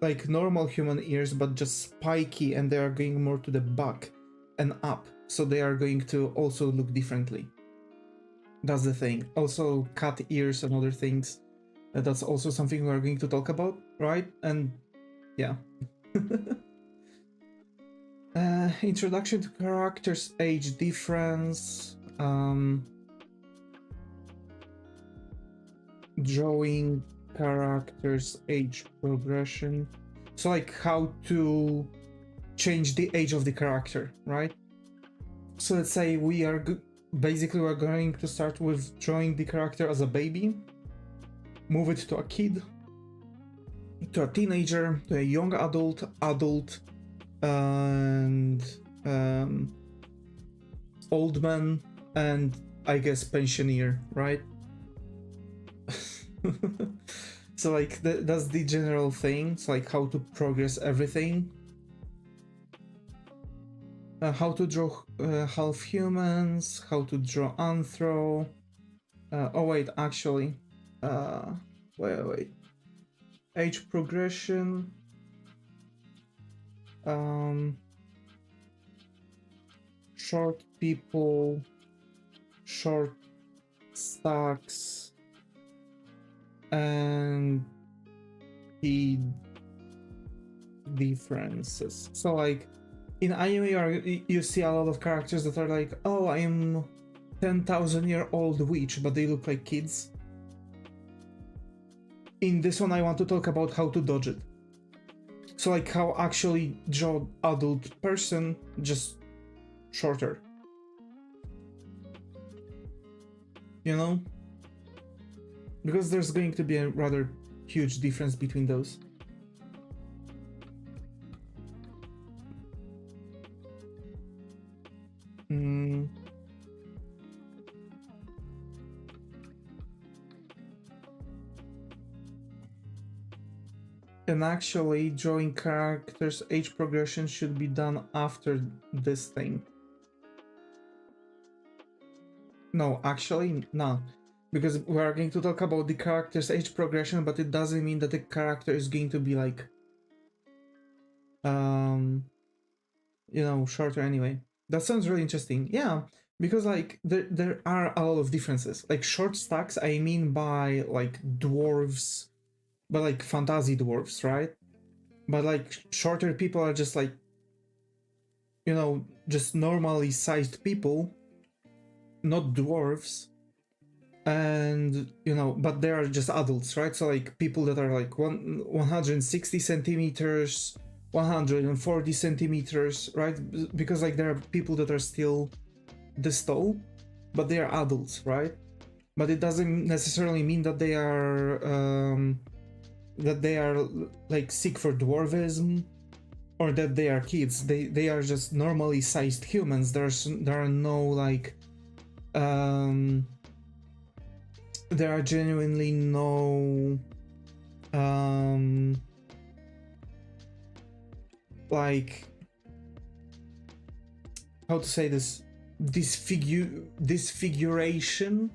like normal human ears, but just spiky, and they are going more to the back and up, so they are going to also look differently. That's the thing. Also cat ears and other things. That's also something we're going to talk about, right? And yeah. Introduction to characters, age difference, drawing characters, age progression. So like how to change the age of the character, right? So let's say we are basically we're going to start with drawing the character as a baby, move it to a kid, to a teenager, to a young adult, and old man, and I guess pensioner, right? So like that's the general thing. It's like how to progress everything. How to draw half humans, how to draw anthro. Oh wait, actually, wait. Age progression. Short people, short stacks, and the differences. So like in anime you see a lot of characters that are like, oh, I am 10,000-year-old witch, but they look like kids. in this one I want to talk about how to dodge it. So like how actually draw adult person, just shorter. You know? Because there's going to be a rather huge difference between those. And actually, drawing characters' age progression should be done after this thing. No, actually, no. Because we are going to talk about the character's age progression, but it doesn't mean that the character is going to be like... you know, shorter anyway. That sounds really interesting. Yeah, because like there are a lot of differences. Like short stacks, I mean by like dwarves, but like fantasy dwarves, right? But like shorter people are just like, you know, just normally sized people, not dwarves. And you know, but they are just adults, right? So like people that are like 160 centimeters, 140 centimeters, right? Because like there are people that are still this tall, but they are adults, right? But it doesn't necessarily mean that they are like sick for dwarvism, or that they are kids. They are just normally sized humans. There are no like there are genuinely no like, how to say this, disfiguration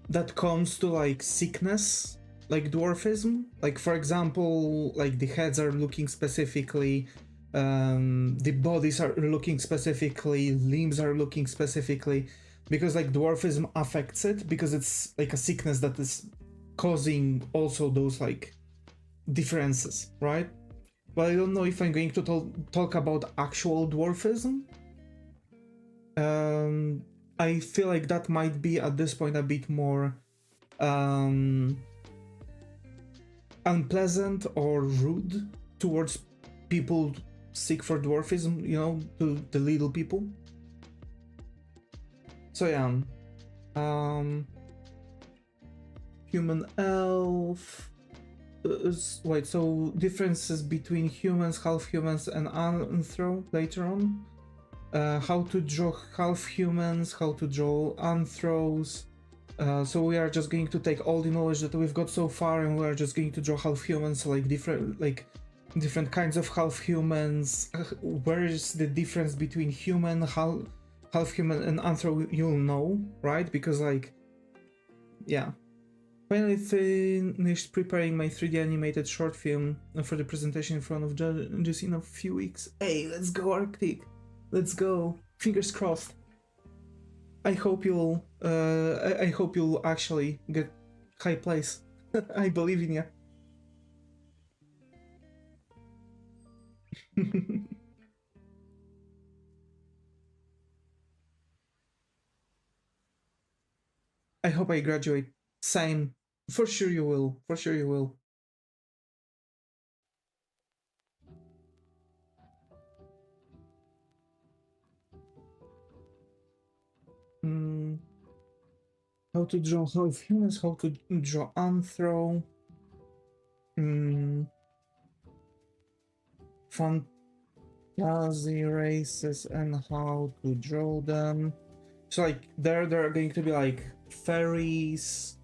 that comes to like sickness, like dwarfism. Like for example, like the heads are looking specifically, the bodies are looking specifically, limbs are looking specifically, because like dwarfism affects it, because it's like a sickness that is causing also those like differences, right? But I don't know if I'm going to talk about actual dwarfism. I feel like that might be at this point a bit more unpleasant or rude towards people sick for dwarfism, you know, to the little people. So yeah, human elf. Wait, so differences between humans, half humans, and anthro later on. How to draw half humans, how to draw anthros. So we are just going to take all the knowledge that we've got so far, and we are just going to draw half humans, like different kinds of half humans. Where is the difference between human, half human, and anthro? You'll know, right? Because like, yeah. Finally finished preparing my 3D animated short film for the presentation in front of judges in a few weeks. Hey, let's go, Arctic! Let's go! Fingers crossed. I hope you'll actually get high place. I believe in you. I hope I graduate. Same. For sure you will. For sure you will. How to draw half humans, how to draw anthro. Fantasy races and how to draw them. So like there are going to be like fairies,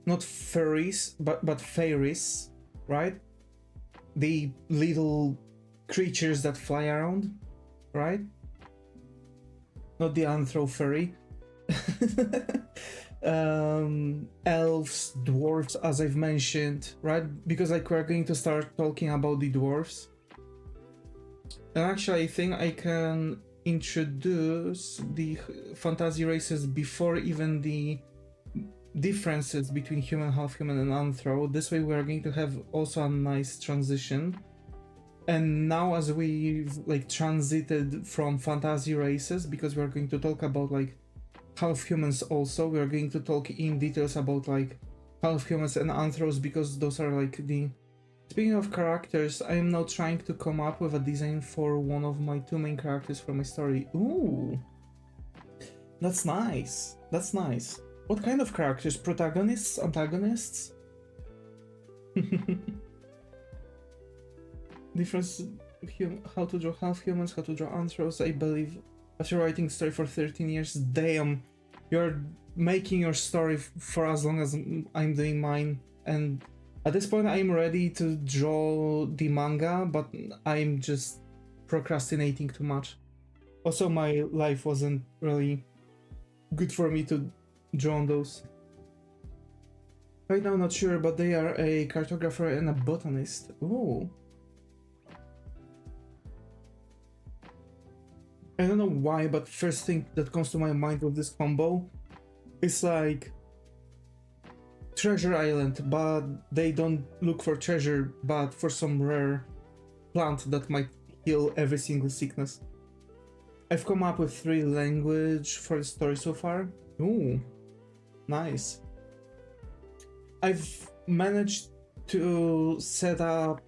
not furries, but fairies, right? The little creatures that fly around, right? Not the anthro furry. Elves, dwarves, as I've mentioned, right? Because like we're going to start talking about the dwarves. And actually I think I can introduce the fantasy races before even the differences between human, half human, and anthro. This way we are going to have also a nice transition. And now as we've like transited from fantasy races, because we're going to talk about like half humans also, we're going to talk in details about like half humans and anthros, because those are like the... Speaking of characters, I am now trying to come up with a design for one of my two main characters for my story. Ooh, that's nice. That's nice. What kind of characters? Protagonists? Antagonists? Difference how to draw half humans, how to draw anthros. I believe after writing story for 13 years, damn, you're making your story for as long as I'm doing mine, and at this point I'm ready to draw the manga, but I'm just procrastinating too much. Also, my life wasn't really good for me to draw on those. Right now, not sure, but they are a cartographer and a botanist. Ooh. I don't know why, but first thing that comes to my mind with this combo is like Treasure Island, but they don't look for treasure, but for some rare plant that might heal every single sickness. I've come up with 3 language for the story so far. Ooh, nice. I've managed to set up,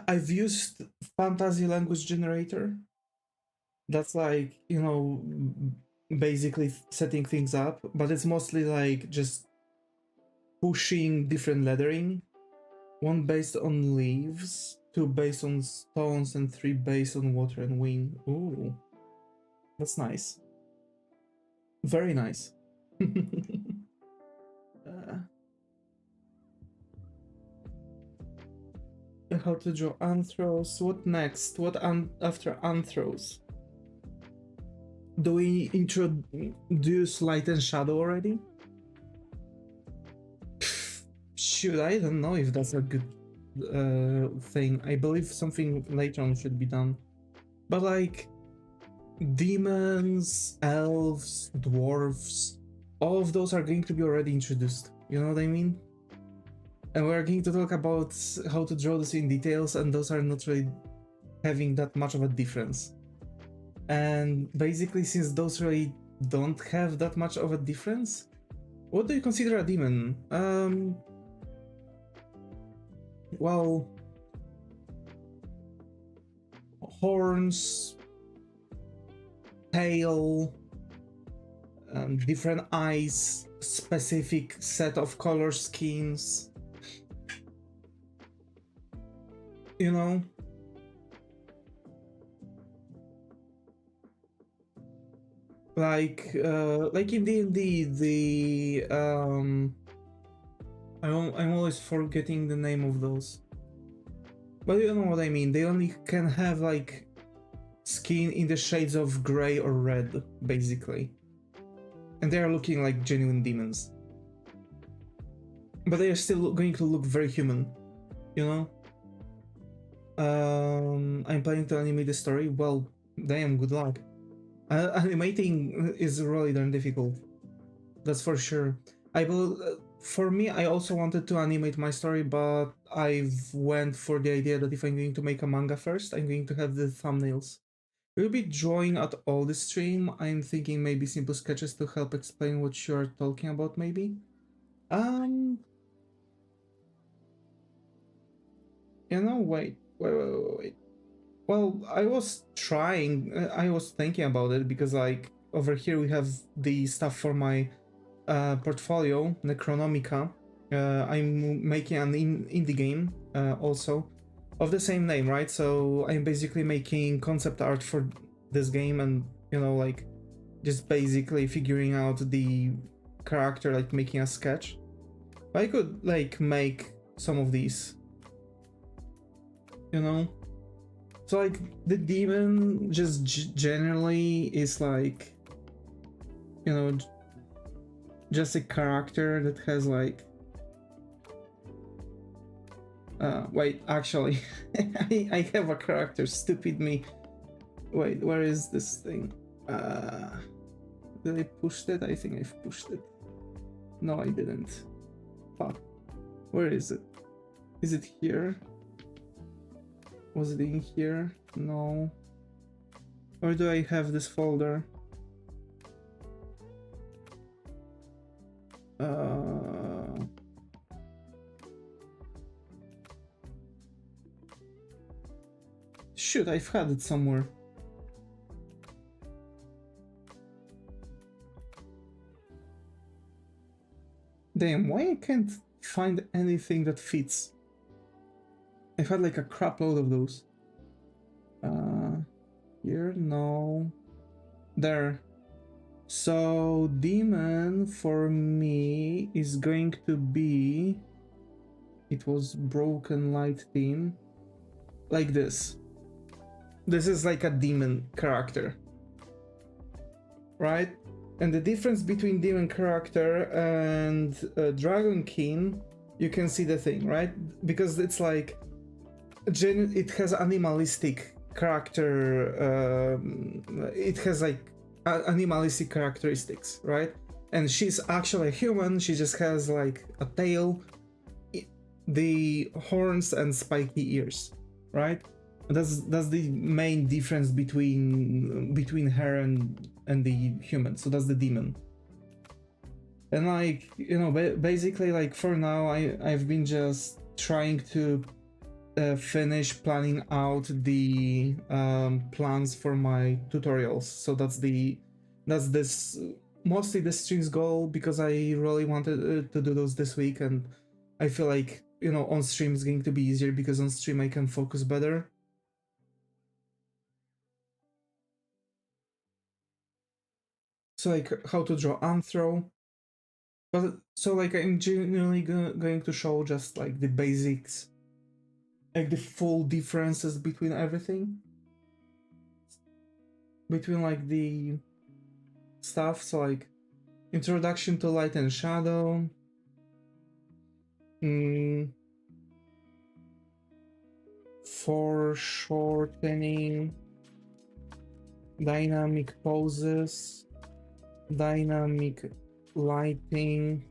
I've used fantasy language generator. That's like, you know, basically setting things up, but it's mostly like just pushing different lettering. 1 based on leaves, 2 based on stones, and 3 based on water and wind. Ooh, that's nice. Very nice. How to draw anthros? What next? What after anthros? Do we introduce light and shadow already? Shoot, I don't know if that's a good thing. I believe something later on should be done. But like demons, elves, dwarves, all of those are going to be already introduced. You know what I mean? And we're going to talk about how to draw this in details, and those are not really having that much of a difference. And basically, since those really don't have that much of a difference, what do you consider a demon? Well, horns, tail, different eyes, specific set of color schemes. You know? Like in D&D, the I'm always forgetting the name of those. But you know what I mean. They only can have like skin in the shades of gray or red, basically. And they are looking like genuine demons. But they are still going to look very human, you know? I'm planning to animate the story. Well, damn, good luck. Animating is really darn difficult. That's for sure. For me, I also wanted to animate my story, but I've went for the idea that if I'm going to make a manga first, I'm going to have the thumbnails. We'll be drawing at all the stream. I'm thinking maybe simple sketches to help explain what you're talking about, maybe. You know, wait. Well, I was thinking about it because like over here we have the stuff for my portfolio, Necronomica. I'm making an indie game also of the same name, right? So I'm basically making concept art for this game, and you know, like just basically figuring out the character, like making a sketch. I could like make some of these, you know. So like the demon just generally is like, you know, just a character that has like wait, actually I have a character, stupid me. Wait, where is this thing? Did I push it? I think I've pushed it. No, I didn't. Fuck. Where is it? Is it here? Was it in here? No. Or do I have this folder? Shoot, I've had it somewhere. Damn, why I can't find anything that fits? I've had like a crap load of those. Here, no. There. So, demon for me is going to be... It was broken light theme. Like this. This is like a demon character. Right? And the difference between demon character and dragon king, you can see the thing, right? Because it's like... It has animalistic character, it has like animalistic characteristics, right? And she's actually a human, she just has like a tail, the horns and spiky ears, right? That's the main difference between her and the human. So that's the demon. And like, you know, basically like for now I've been just trying to finish planning out the plans for my tutorials. So that's this mostly the stream's goal, because I really wanted to do those this week, and I feel like, you know, on stream is going to be easier because on stream I can focus better. So like how to draw anthro, but so like I'm genuinely going to show just like the basics, like the full differences between everything, between like the stuff. So like introduction to light and shadow, foreshortening, dynamic poses, dynamic lighting,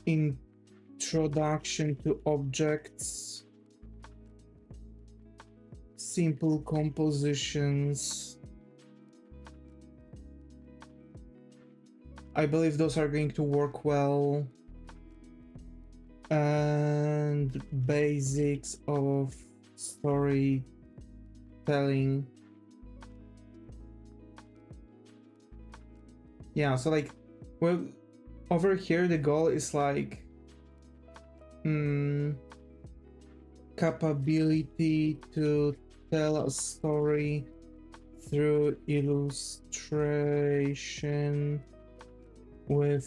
introduction to objects, simple compositions. I believe those are going to work well. And basics of storytelling. Yeah, so like, well, over here the goal is like capability to tell a story through illustration with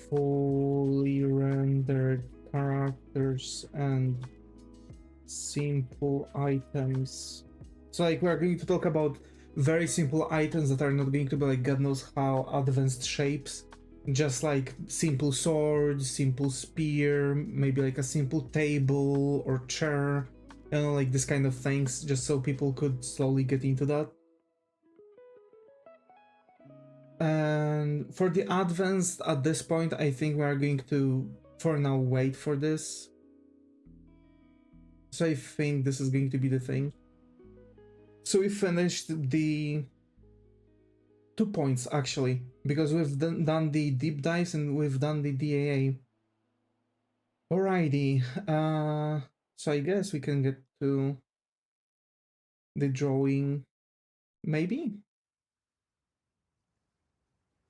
fully rendered characters and simple items. So like we're going to talk about very simple items that are not going to be like God knows how advanced shapes, just like simple sword, simple spear, maybe like a simple table or chair, you know, like this kind of things, just so people could slowly get into that. And for the advanced, at this point, I think we are going to, for now, wait for this. So I think this is going to be the thing. So we finished the 2 points, actually, because we've done the deep dives and we've done the DAA. Alrighty, so I guess we can get to the drawing, maybe?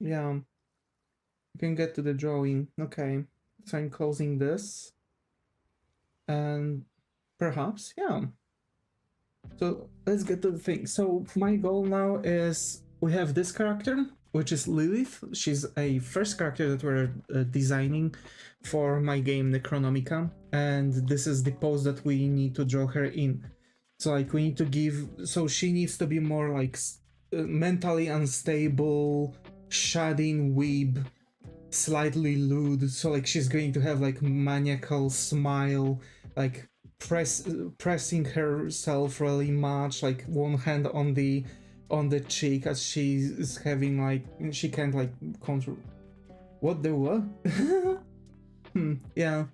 Yeah, we can get to the drawing. Okay, so I'm closing this. And perhaps, yeah. So let's get to the thing. So my goal now is we have this character, which is Lilith. She's a first character that we're designing for my game Necronomica, and this is the pose that we need to draw her in. So like we need to give, so she needs to be more like mentally unstable, shading weeb, slightly lewd. So like she's going to have like maniacal smile, like pressing herself really much, like one hand on the cheek as she is having like, she can't like control. What the what? Yeah.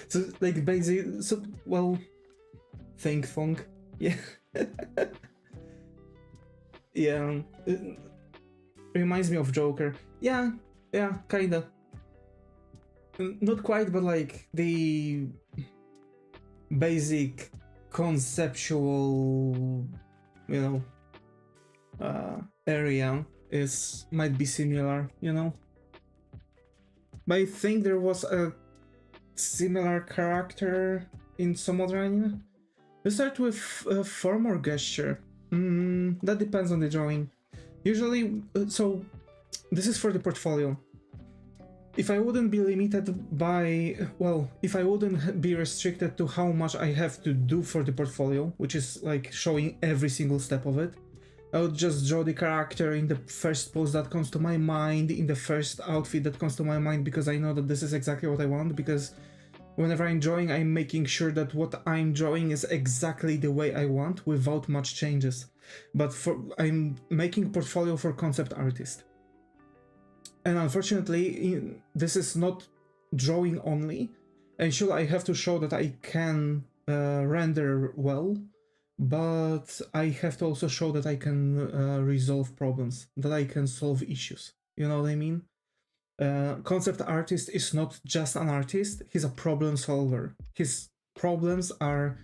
So like basically, so well, think thong. Yeah. Yeah. It reminds me of Joker. Yeah, kinda. Not quite, but like the basic conceptual, you know, area might be similar, you know. But I think there was a similar character in some other anime. We start with form or gesture. That depends on the drawing. Usually, so this is for the portfolio. If I wouldn't be limited by, well, if I wouldn't be restricted to how much I have to do for the portfolio, which is like showing every single step of it, I would just draw the character in the first pose that comes to my mind, in the first outfit that comes to my mind, because I know that this is exactly what I want, because whenever I'm drawing, I'm making sure that what I'm drawing is exactly the way I want without much changes. But I'm making portfolio for concept artist. And unfortunately, this is not drawing only. And sure, I have to show that I can render well, but I have to also show that I can resolve problems, that I can solve issues. You know what I mean? Concept artist is not just an artist, he's a problem solver. His problems are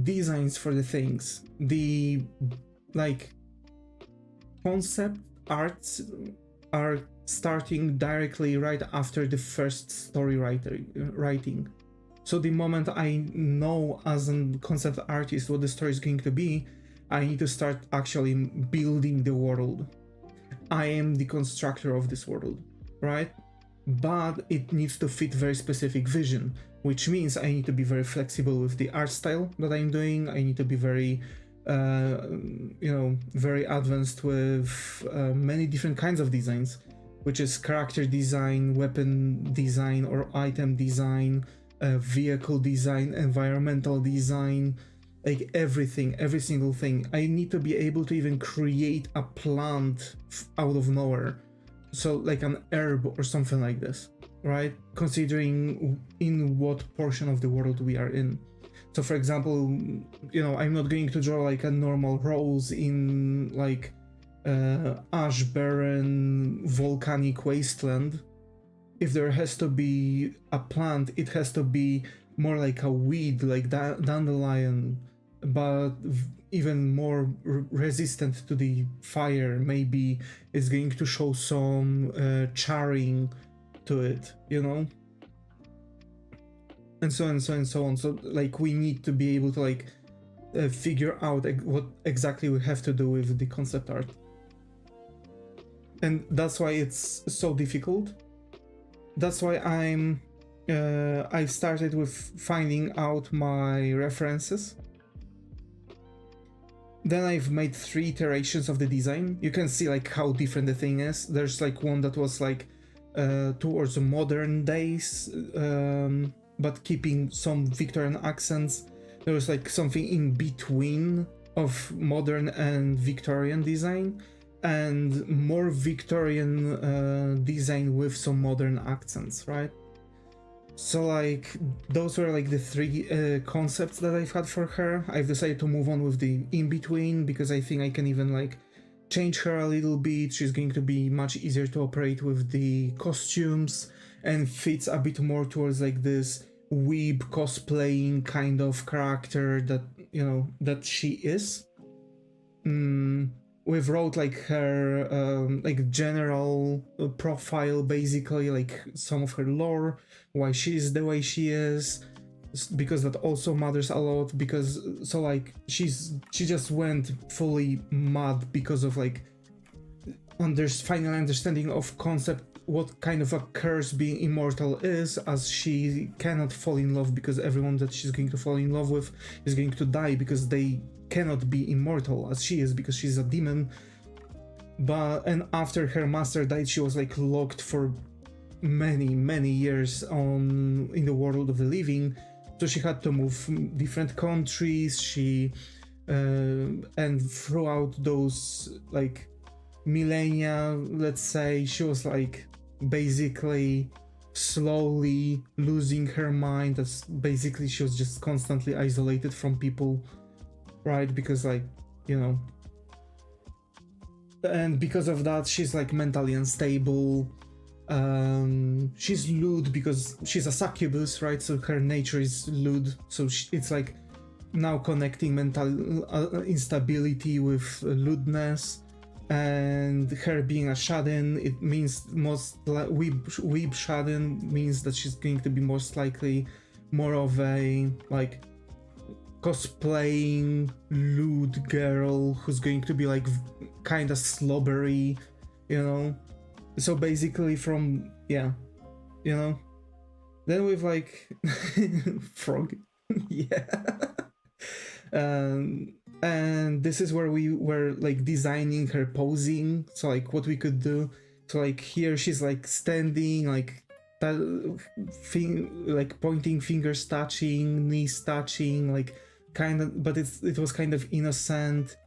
designs for the things. The concept arts are starting directly right after the first story writing. So the moment I know as a concept artist what the story is going to be, I need to start actually building the world. I am the constructor of this world, right? But it needs to fit very specific vision, which means I need to be very flexible with the art style that I'm doing. I need to be very, very advanced with many different kinds of designs, which is character design, weapon design or item design, vehicle design, environmental design, like everything, every single thing. I need to be able to even create a plant out of nowhere. So like an herb or something like this, right? Considering in what portion of the world we are in. So for example, I'm not going to draw like a normal rose in like ash barren volcanic wasteland. If there has to be a plant, it has to be more like a weed, like dandelion, but even more resistant to the fire. Maybe it's going to show some charring to it, and so on and so on and so on. So like we need to be able to like figure out what exactly we have to do with the concept art, and that's why it's so difficult. That's why I've started with finding out my references. Then I've made 3 iterations of the design. You can see like how different the thing is. There's like one that was like towards modern days, but keeping some Victorian accents. There was like something in between of modern and Victorian design, and more Victorian design with some modern accents, right? So like those were like the 3 concepts that I've had for her. I've decided to move on with the in-between because I think I can even like change her a little bit. She's going to be much easier to operate with the costumes and fits a bit more towards like this weeb cosplaying kind of character that, that she is. We've wrote like her like general profile, basically like some of her lore, why she is the way she is, because that also matters a lot. Because so like she just went fully mad because of like final understanding of concept, what kind of a curse being immortal is, as she cannot fall in love because everyone that she's going to fall in love with is going to die because they cannot be immortal as she is, because she's a demon. And after her master died, she was like locked for many years in the world of the living, so she had to move different countries. She and throughout those like millennia, let's say, she was like basically slowly losing her mind. That's basically, she was just constantly isolated from people, right? Because like, you know, and because of that she's like mentally unstable. She's lewd because she's a succubus, right? So her nature is lewd, so it's like now connecting mental instability with lewdness. And her being a Shaden, it means most weeb Shaden means that she's going to be most likely more of a like cosplaying lewd girl who's going to be like kind of slobbery, you know. So basically from, yeah, you know, then with like frog. Yeah. And this is where we were like designing her posing, so like what we could do. So like here she's like standing like that thing, like pointing fingers touching, knees touching, like kind of, but it was kind of innocent.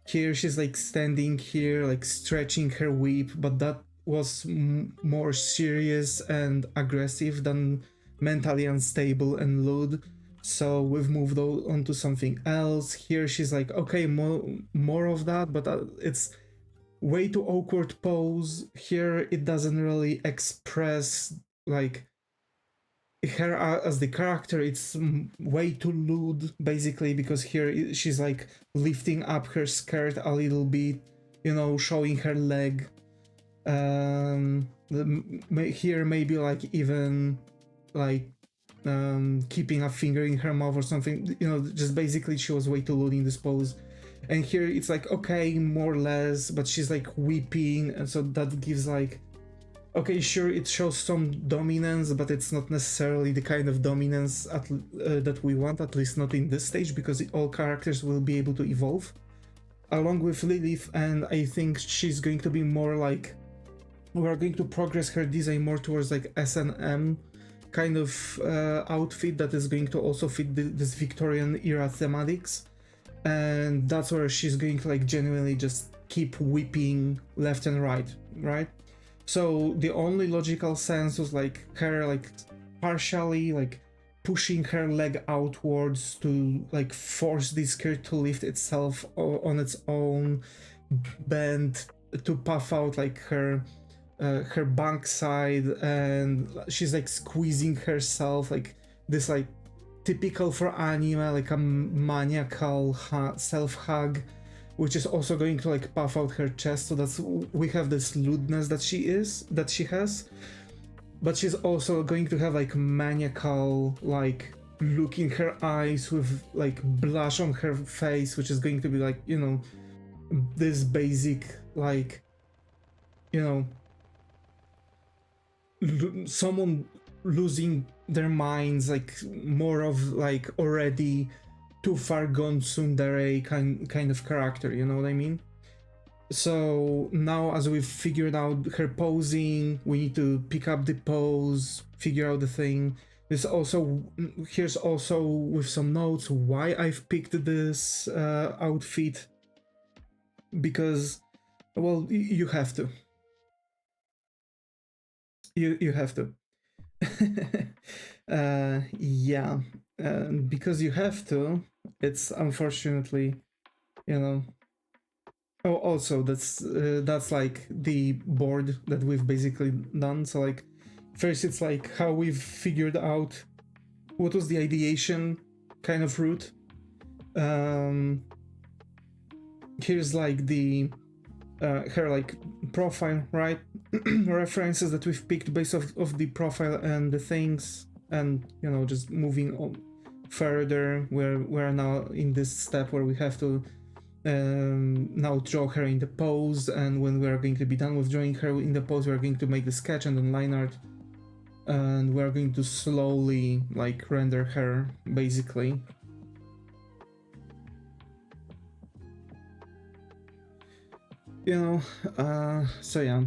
Here she's like standing here like stretching her whip, but that was more serious and aggressive than mentally unstable and lewd. So we've moved on to something else. Here she's like, okay, more of that, but it's way too awkward pose. Here it doesn't really express like her as the character. It's way too lewd basically, because here she's like lifting up her skirt a little bit, you know, showing her leg. Here maybe like even like keeping a finger in her mouth or something, you know, just basically she was way too lewd in this pose. And here it's like, okay, more or less, but she's like weeping, and so that gives like, okay, sure, it shows some dominance, but it's not necessarily the kind of dominance that we want, at least not in this stage, because all characters will be able to evolve along with Lilith. And I think she's going to be more like, we're going to progress her design more towards like S&M kind of outfit that is going to also fit this Victorian era thematics. And that's where she's going to like genuinely just keep whipping left and right? So the only logical sense was like her like partially like pushing her leg outwards to like force the skirt to lift itself on its own, bend to puff out like her backside, and she's like squeezing herself like this, like typical for anime, like a maniacal self-hug, which is also going to like puff out her chest. So that's, we have this lewdness that she has, but she's also going to have like maniacal like look in her eyes with like blush on her face, which is going to be like, you know, this basic like, you know, someone losing their minds, like more of like already too far gone tsundere kind of character, you know what I mean? So now, as we've figured out her posing, we need to pick up the pose, figure out the thing. Here's also with some notes why I've picked this outfit, because, well, you have to. You have to. Yeah, because you have to. It's unfortunately, you know. Oh, also that's like the board that we've basically done. So like, first it's like how we've figured out what was the ideation kind of route. Here's like the her like profile, right? References that we've picked based of the profile and the things, and you know, just moving on further. We're now in this step where we have to now draw her in the pose, and when we're going to be done with drawing her in the pose, we're going to make the sketch and then line art, and we're going to slowly like render her basically. You know, so yeah.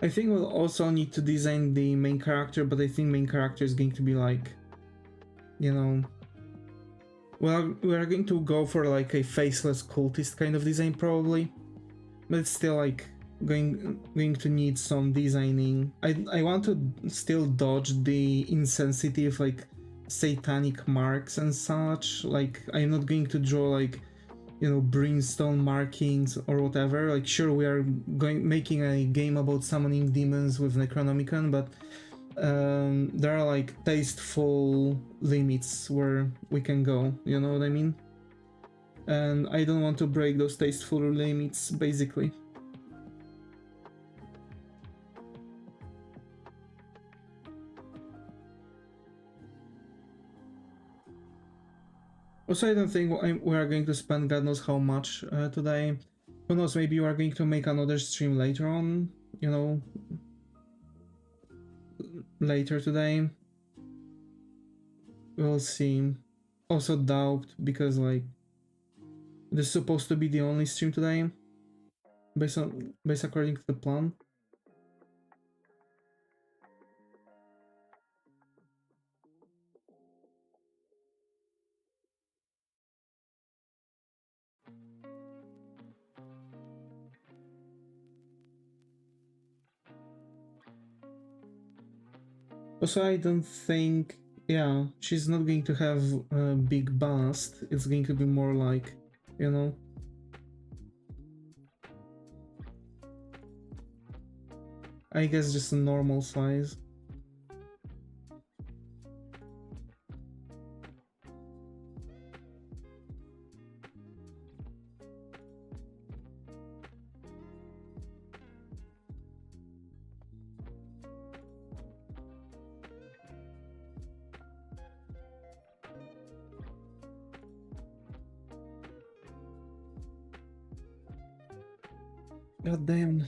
I think we'll also need to design the main character, but I think main character is going to be like, you know, well, we are going to go for like a faceless cultist kind of design probably, but it's still like going to need some designing. I want to still dodge the insensitive like satanic marks and such. Like I'm not going to draw like, you know, brimstone markings or whatever. Like sure, we are making a game about summoning demons with Necronomicon, but there are like tasteful limits where we can go, you know what I mean? And I don't want to break those tasteful limits, basically. Also, I don't think we are going to spend God knows how much today. Who knows, maybe we are going to make another stream later on, you know, later today. We'll see. Also doubt, because like this is supposed to be the only stream today, based according to the plan. Also, I don't think, yeah, she's not going to have a big bust. It's going to be more like, you know, I guess just a normal size. God damn.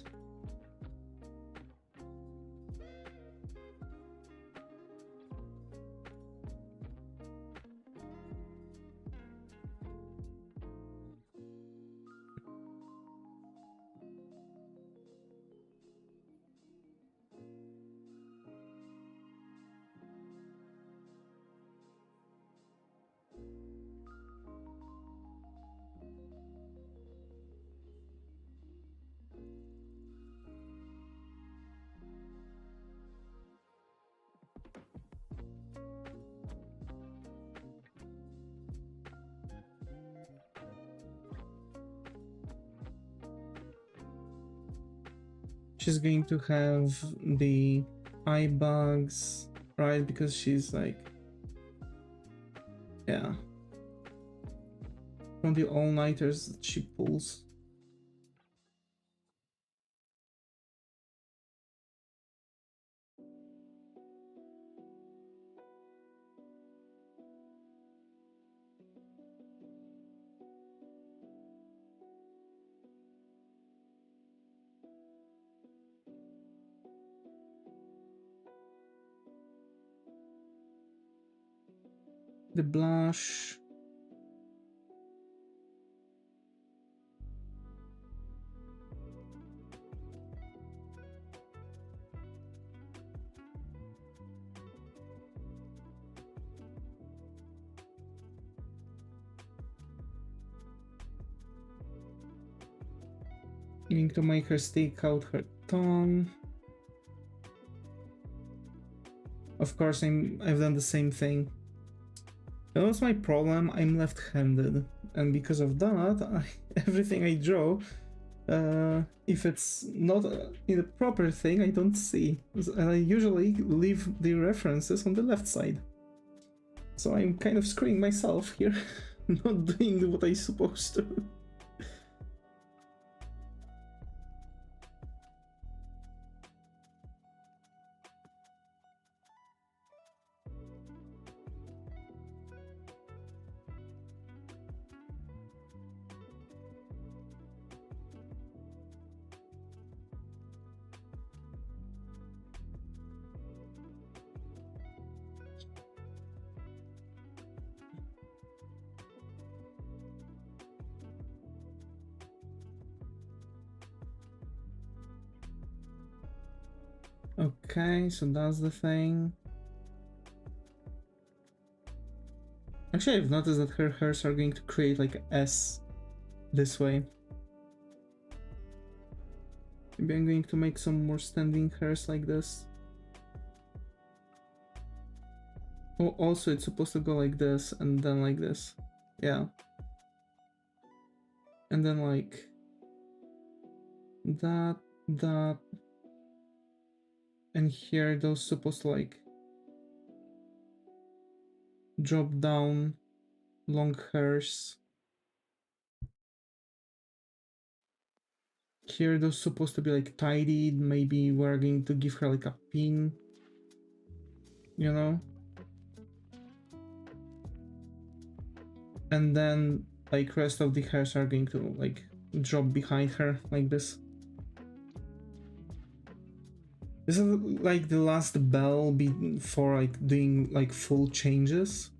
She's going to have the eye bugs, right? Because she's like, yeah, from the all-nighters that she pulls. The blush. Going to make her stake out her tongue. Of course, I've done the same thing. That was my problem. I'm left-handed, and because of that, everything I draw, if it's not in the proper thing, I don't see. And I usually leave the references on the left side. So I'm kind of screwing myself here, not doing what I'm supposed to. Okay, so that's the thing. Actually, I've noticed that her hairs are going to create like S this way. Maybe I'm going to make some more standing hairs like this. Oh, also it's supposed to go like this and then like this. Yeah. And then like that, that. And here those supposed to like drop down long hairs. Here those supposed to be like tidied. Maybe we're going to give her like a pin, you know? And then like rest of the hairs are going to like drop behind her like this. This is like the last bell before like doing like full changes.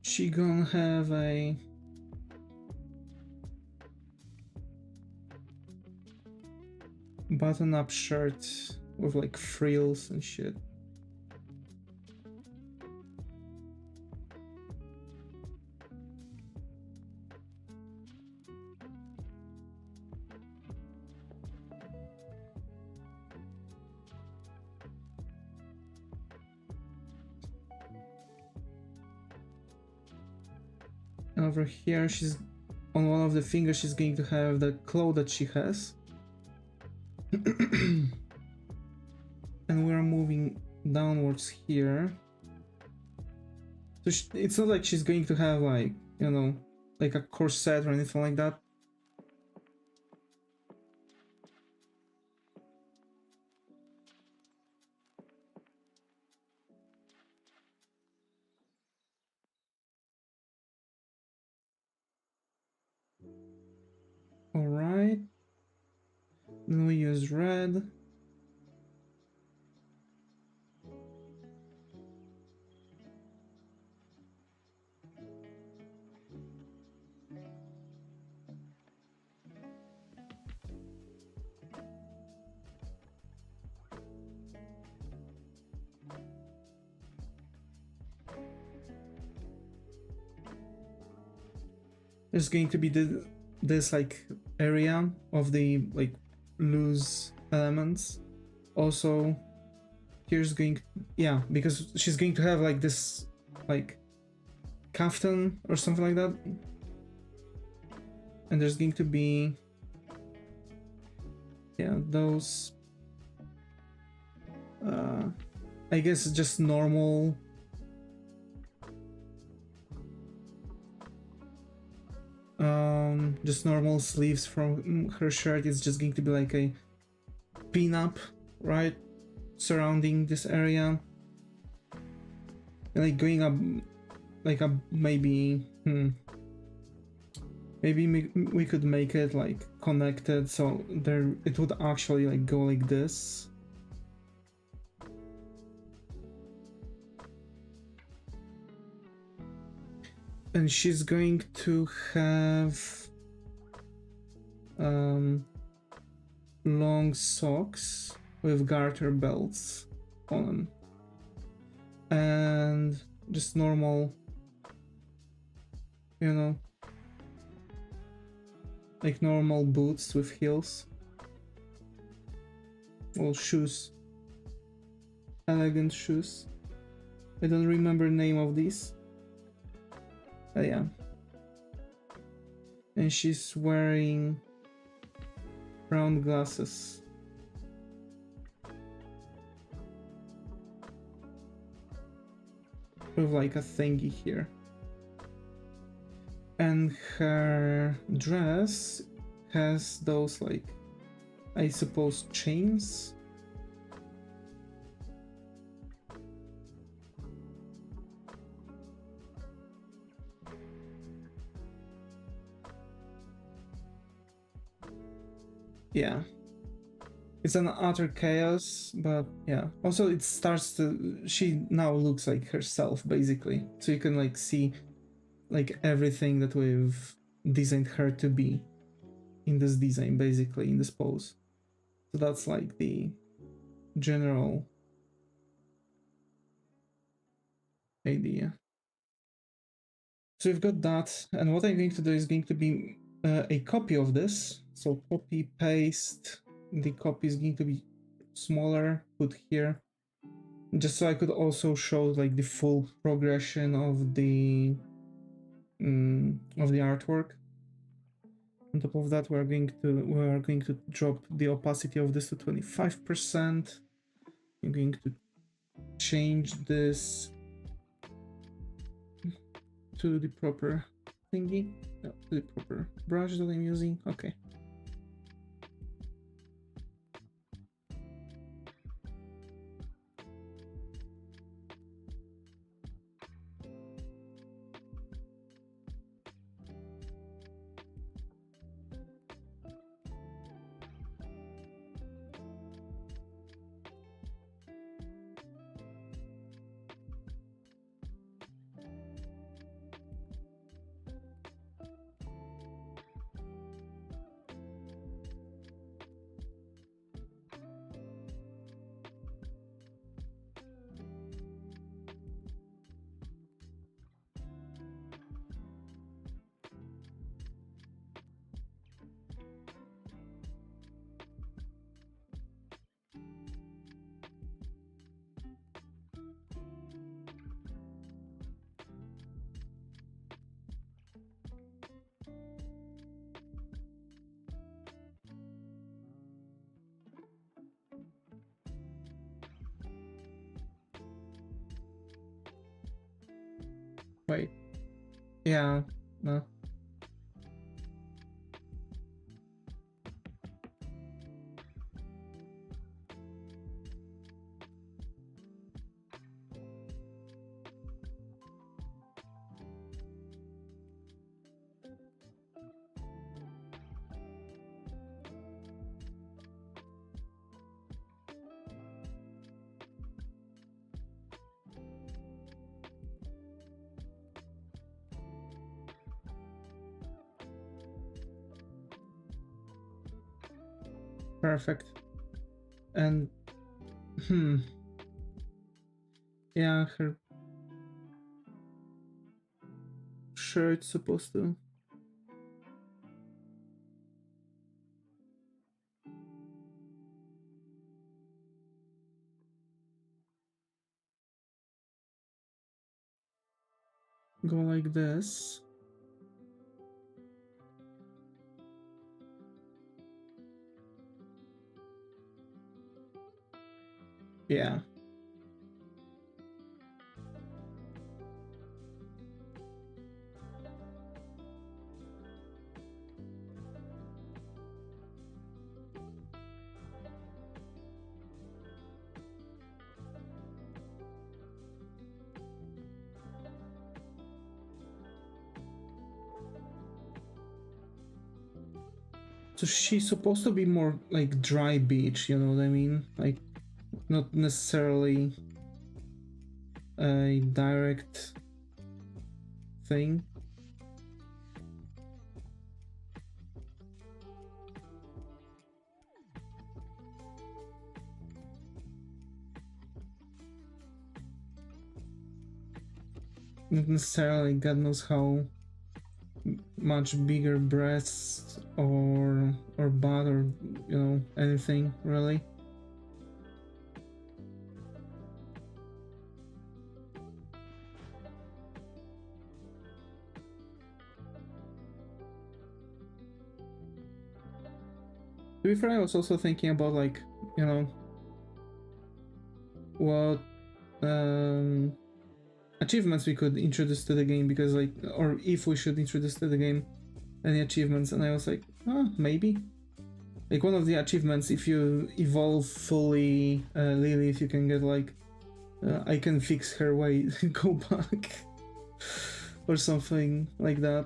She gonna have a button-up shirt with like frills and shit. And over here, she's on one of the fingers, she's going to have the claw that she has. And we're moving downwards here. So it's not like she's going to have like, you know, like a corset or anything like that. Alright. Then we use red. There's going to be this like area of the like loose elements. Also, here's going, yeah, because she's going to have like this like kaftan or something like that. And there's going to be, yeah, those, I guess just normal just normal sleeves from her shirt. It's just going to be like a pin-up, right, surrounding this area, and like going up like a maybe maybe we could make it like connected so there it would actually like go like this. And she's going to have long socks with garter belts on them, and just normal, you know, like normal boots with heels. Well, shoes, elegant shoes. I don't remember the name of these. Yeah. And she's wearing round glasses. With like a thingy here. And her dress has those, like, I suppose, chains. Yeah. It's an utter chaos, but yeah. Also, it starts to... She now looks like herself, basically. So you can, like, see, like, everything that we've designed her to be in this design, basically, in this pose. So that's, like, the general idea. So we've got that, and what I'm going to do is going to be a copy of this. So copy, paste, the copy is going to be smaller, put here, just so I could also show like the full progression of the artwork. On top of that, we're going to drop the opacity of this to 25%. I'm going to change this to the proper thingy, no, to the proper brush that I'm using. Okay. Wait. Yeah. No. Perfect. And yeah, her shirt's supposed to go like this. Yeah. So she's supposed to be more like dry beach, you know what I mean? Like, not necessarily a direct thing. Not necessarily, God knows how much bigger breasts or butt or, you know, anything really. To be fair, I was also thinking about, like, you know, what achievements we could introduce to the game, because like, or if we should introduce to the game any achievements, and I was like, oh, maybe. Like one of the achievements, if you evolve fully Lilith, you can get like, I can fix her way, go back, or something like that.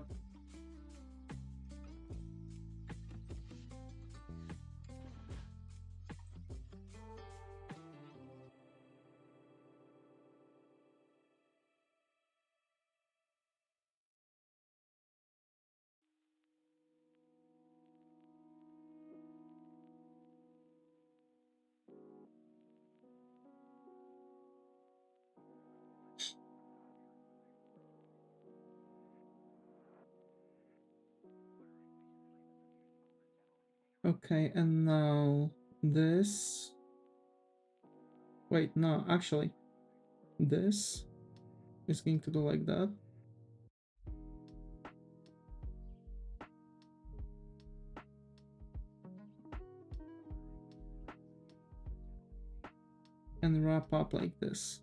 Okay, and now this. Wait, no, actually, this is going to go like that. And wrap up like this.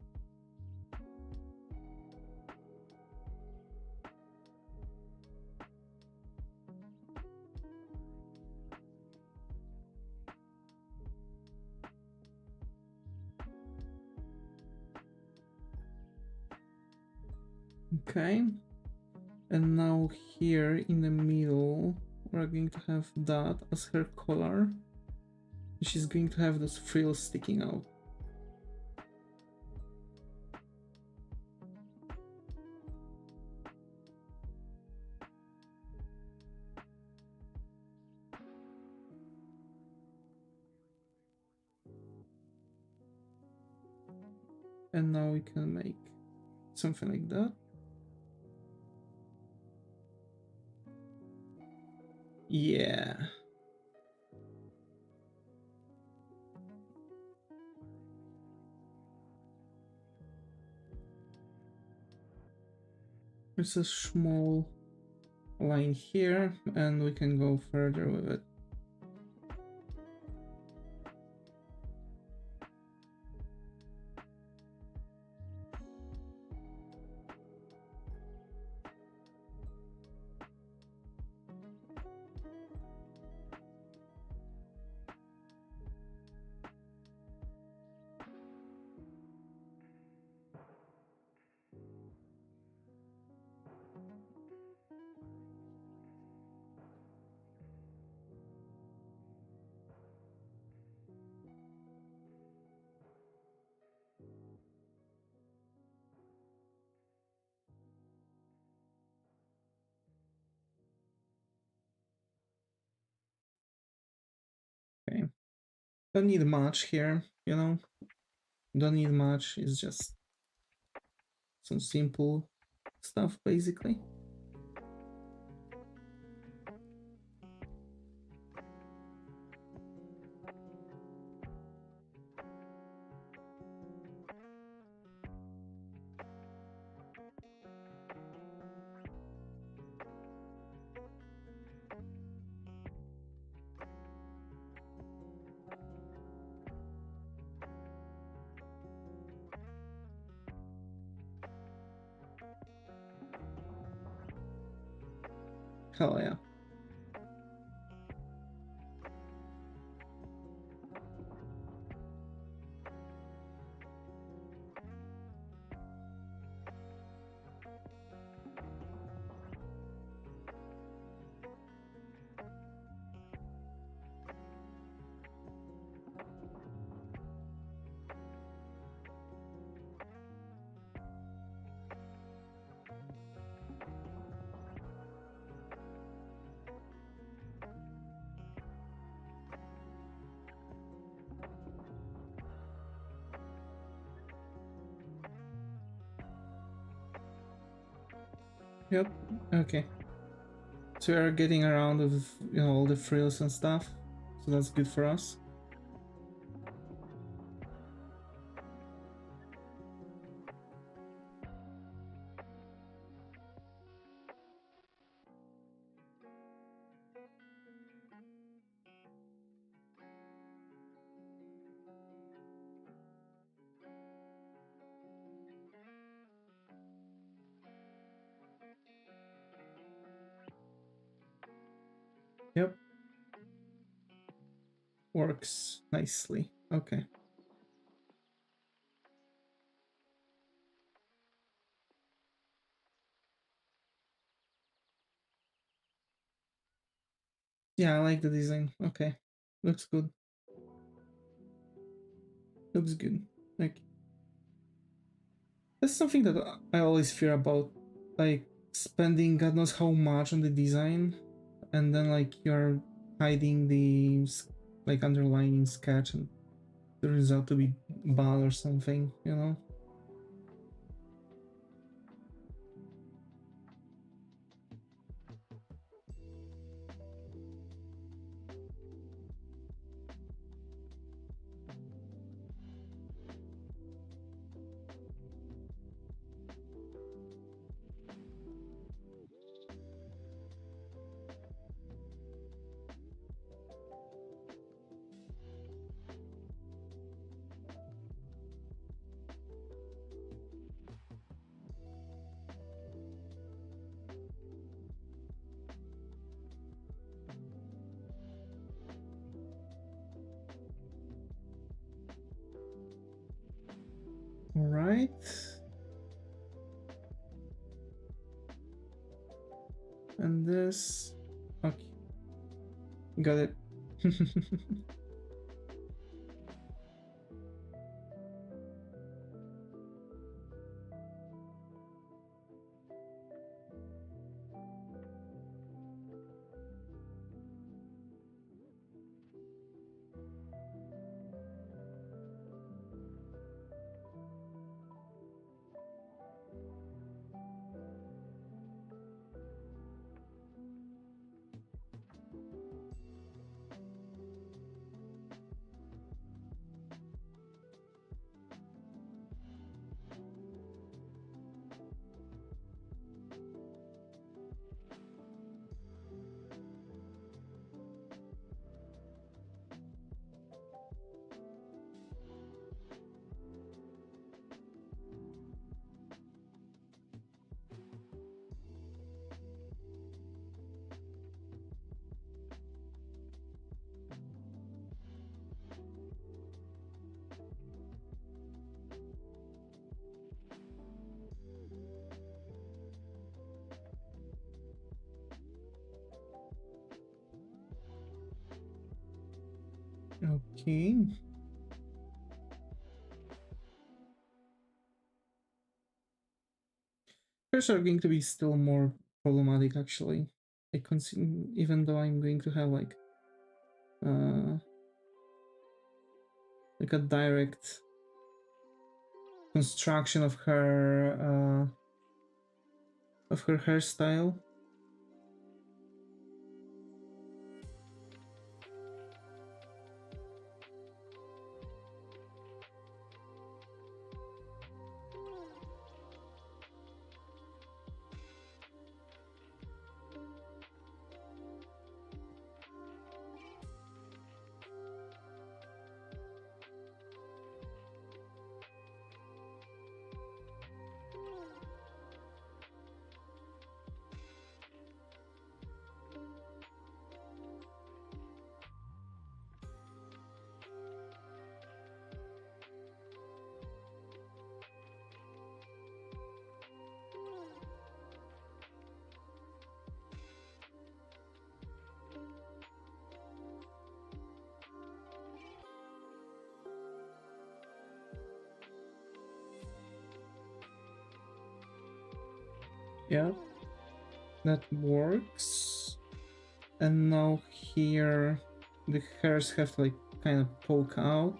Okay, and now here in the middle, we're going to have that as her collar. She's going to have those frills sticking out. And now we can make something like that. Yeah. There's a small line here, and we can go further with it. Okay. Don't need much here, you know? Don't need much, it's just some simple stuff, basically. Hell yeah. Yep, okay. So we are getting around with, you know, all the frills and stuff, so that's good for us. Yep. Works nicely. Okay. Yeah, I like the design. Okay. Looks good. Looks good. Like, that's something that I always fear about, like spending God knows how much on the design, and then like you're hiding the like underlining sketch, and the result to be bad or something, you know? All right. And this, okay, got it. Okay. Hairs are going to be still more problematic, actually. I consider, even though I'm going to have uh, like a direct construction of her hairstyle. Yeah, that works. And now here the hairs have to like kind of poke out,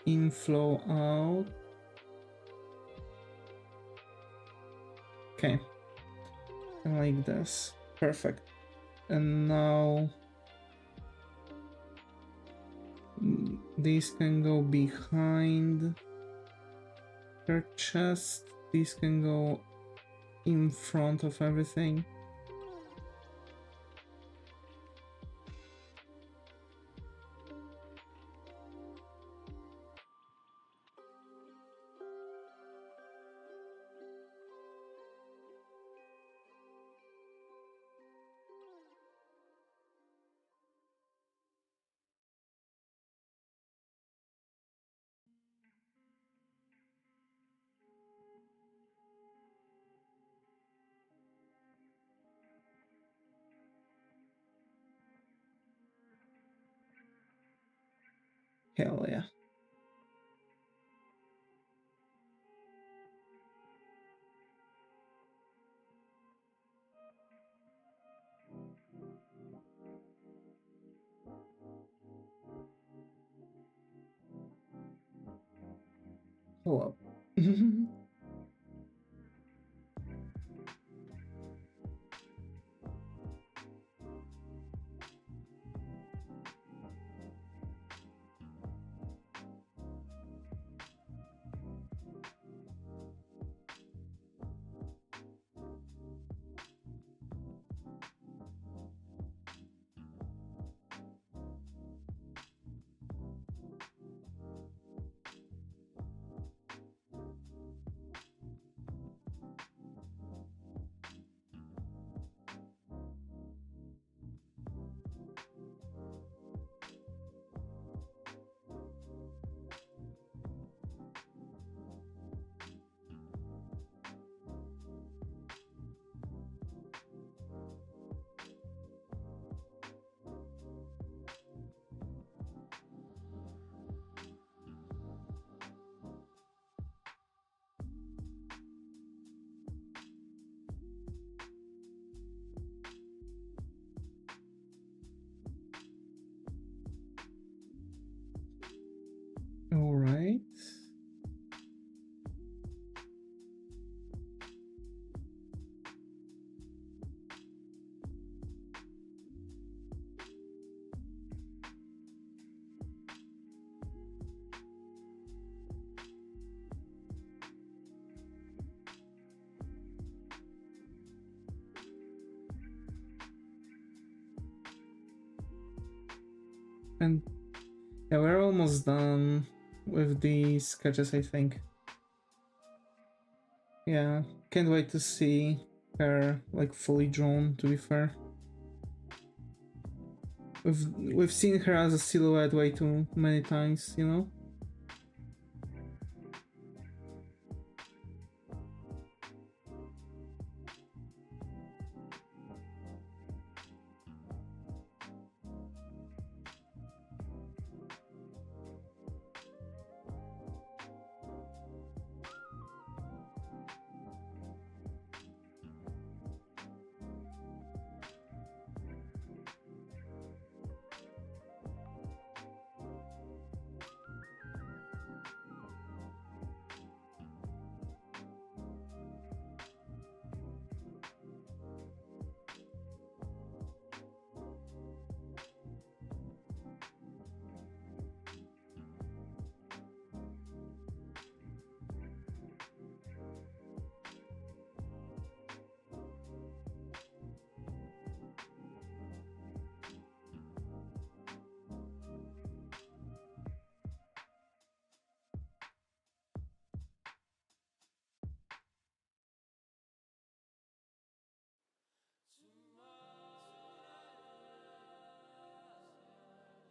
inflow out. Okay, and like this. Perfect. And now these can go behind her chest. These can go in front of everything. Hell yeah. Hold up. All right. And yeah, we're almost done with the sketches, I think. Yeah, can't wait to see her like fully drawn, to be fair. We've seen her as a silhouette way too many times, you know?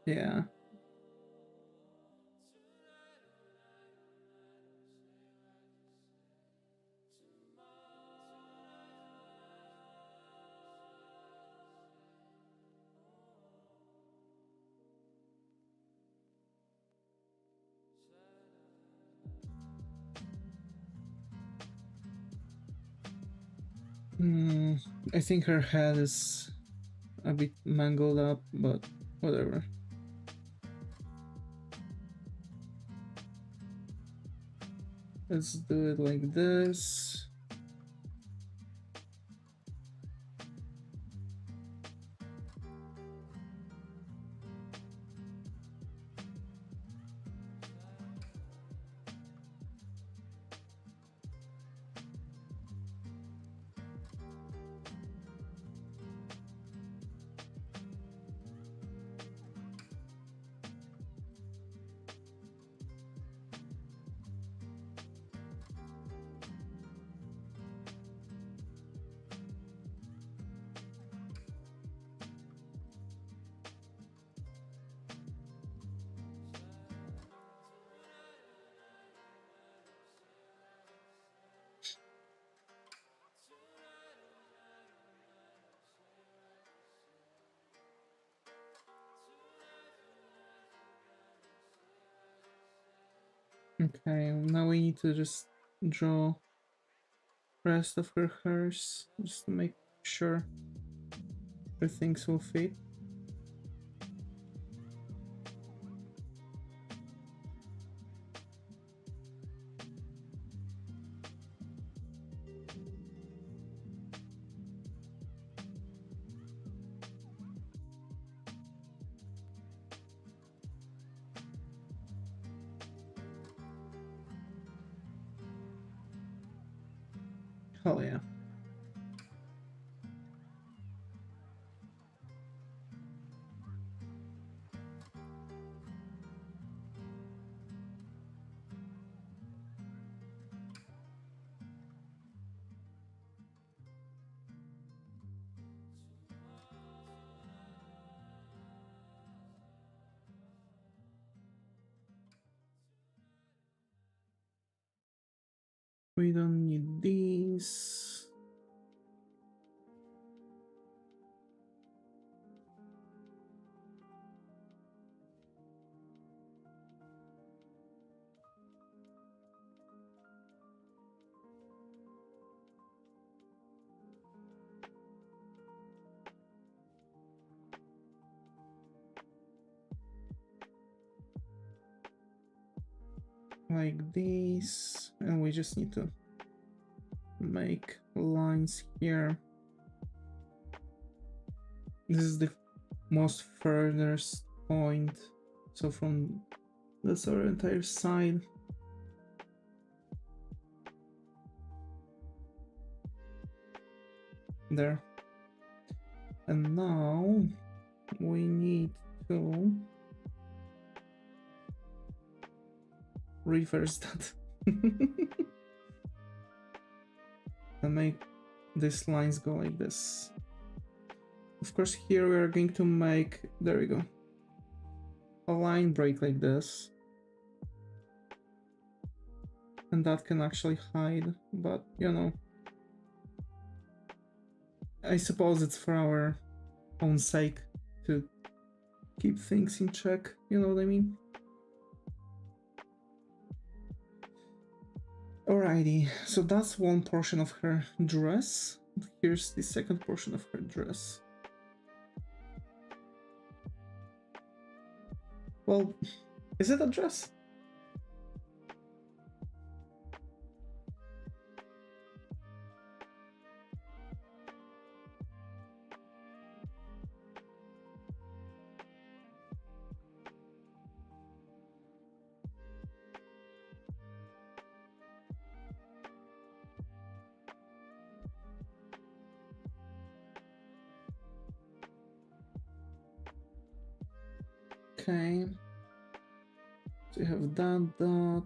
Yeah. I think her head is a bit mangled up, but whatever. Let's do it like this. Okay, now we need to just draw rest of her hairs just to make sure her things will fit. Oh yeah. We don't need these. Like this, and we just need to make lines here. This is the most furthest point, so from that's our entire side. There. And now we need to reverse that and make these lines go like this. Of course, here we are going to make, there we go, a line break like this. And that can actually hide, but you know, I suppose it's for our own sake to keep things in check, you know what I mean? Alrighty, so that's one portion of her dress. Here's the second portion of her dress. Well, is it a dress? Okay. So you have that.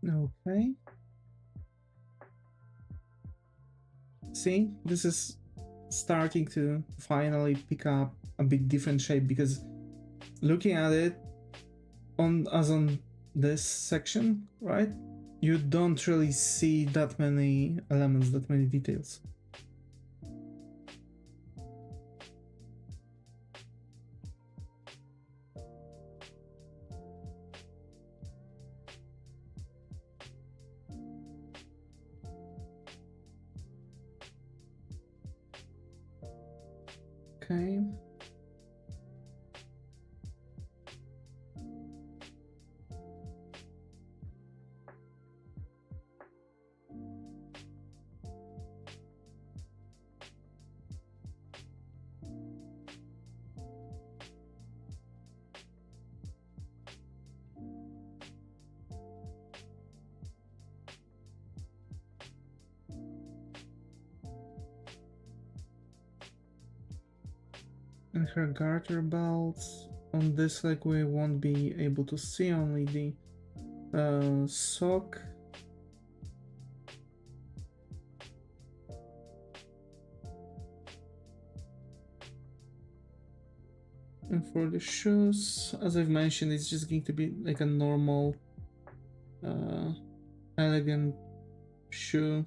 Okay. See, this is starting to finally pick up a bit different shape, because looking at it on this section, right, you don't really see that many elements, that many details. Okay. And her garter belts on this, like, we won't be able to see, only the sock. And for the shoes, as I've mentioned, it's just going to be like a normal elegant shoe.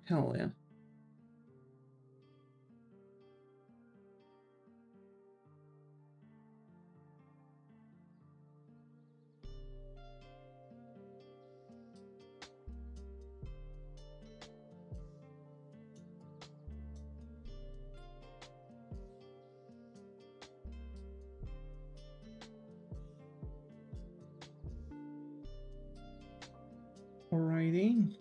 Hell yeah. Alrighty.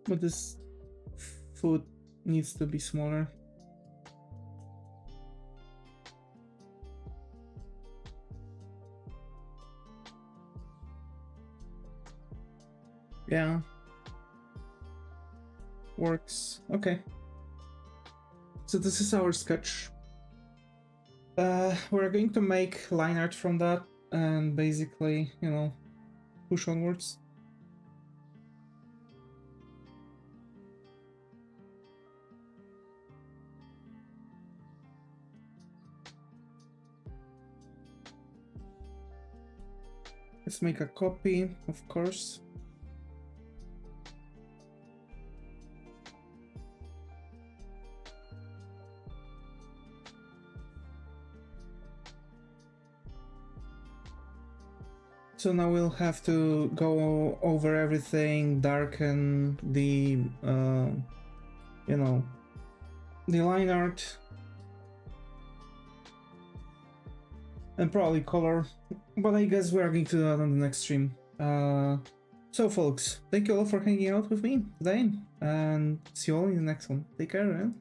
But this foot needs to be smaller. Yeah. Works. Okay. So this is our sketch. We're going to make line art from that and basically, you know, push onwards. Let's make a copy, of course. So now we'll have to go over everything, darken the, you know, the line art, and probably color, but I guess we're going to do that on the next stream. So folks, thank you all for hanging out with me today, and see you all in the next one. Take care, man.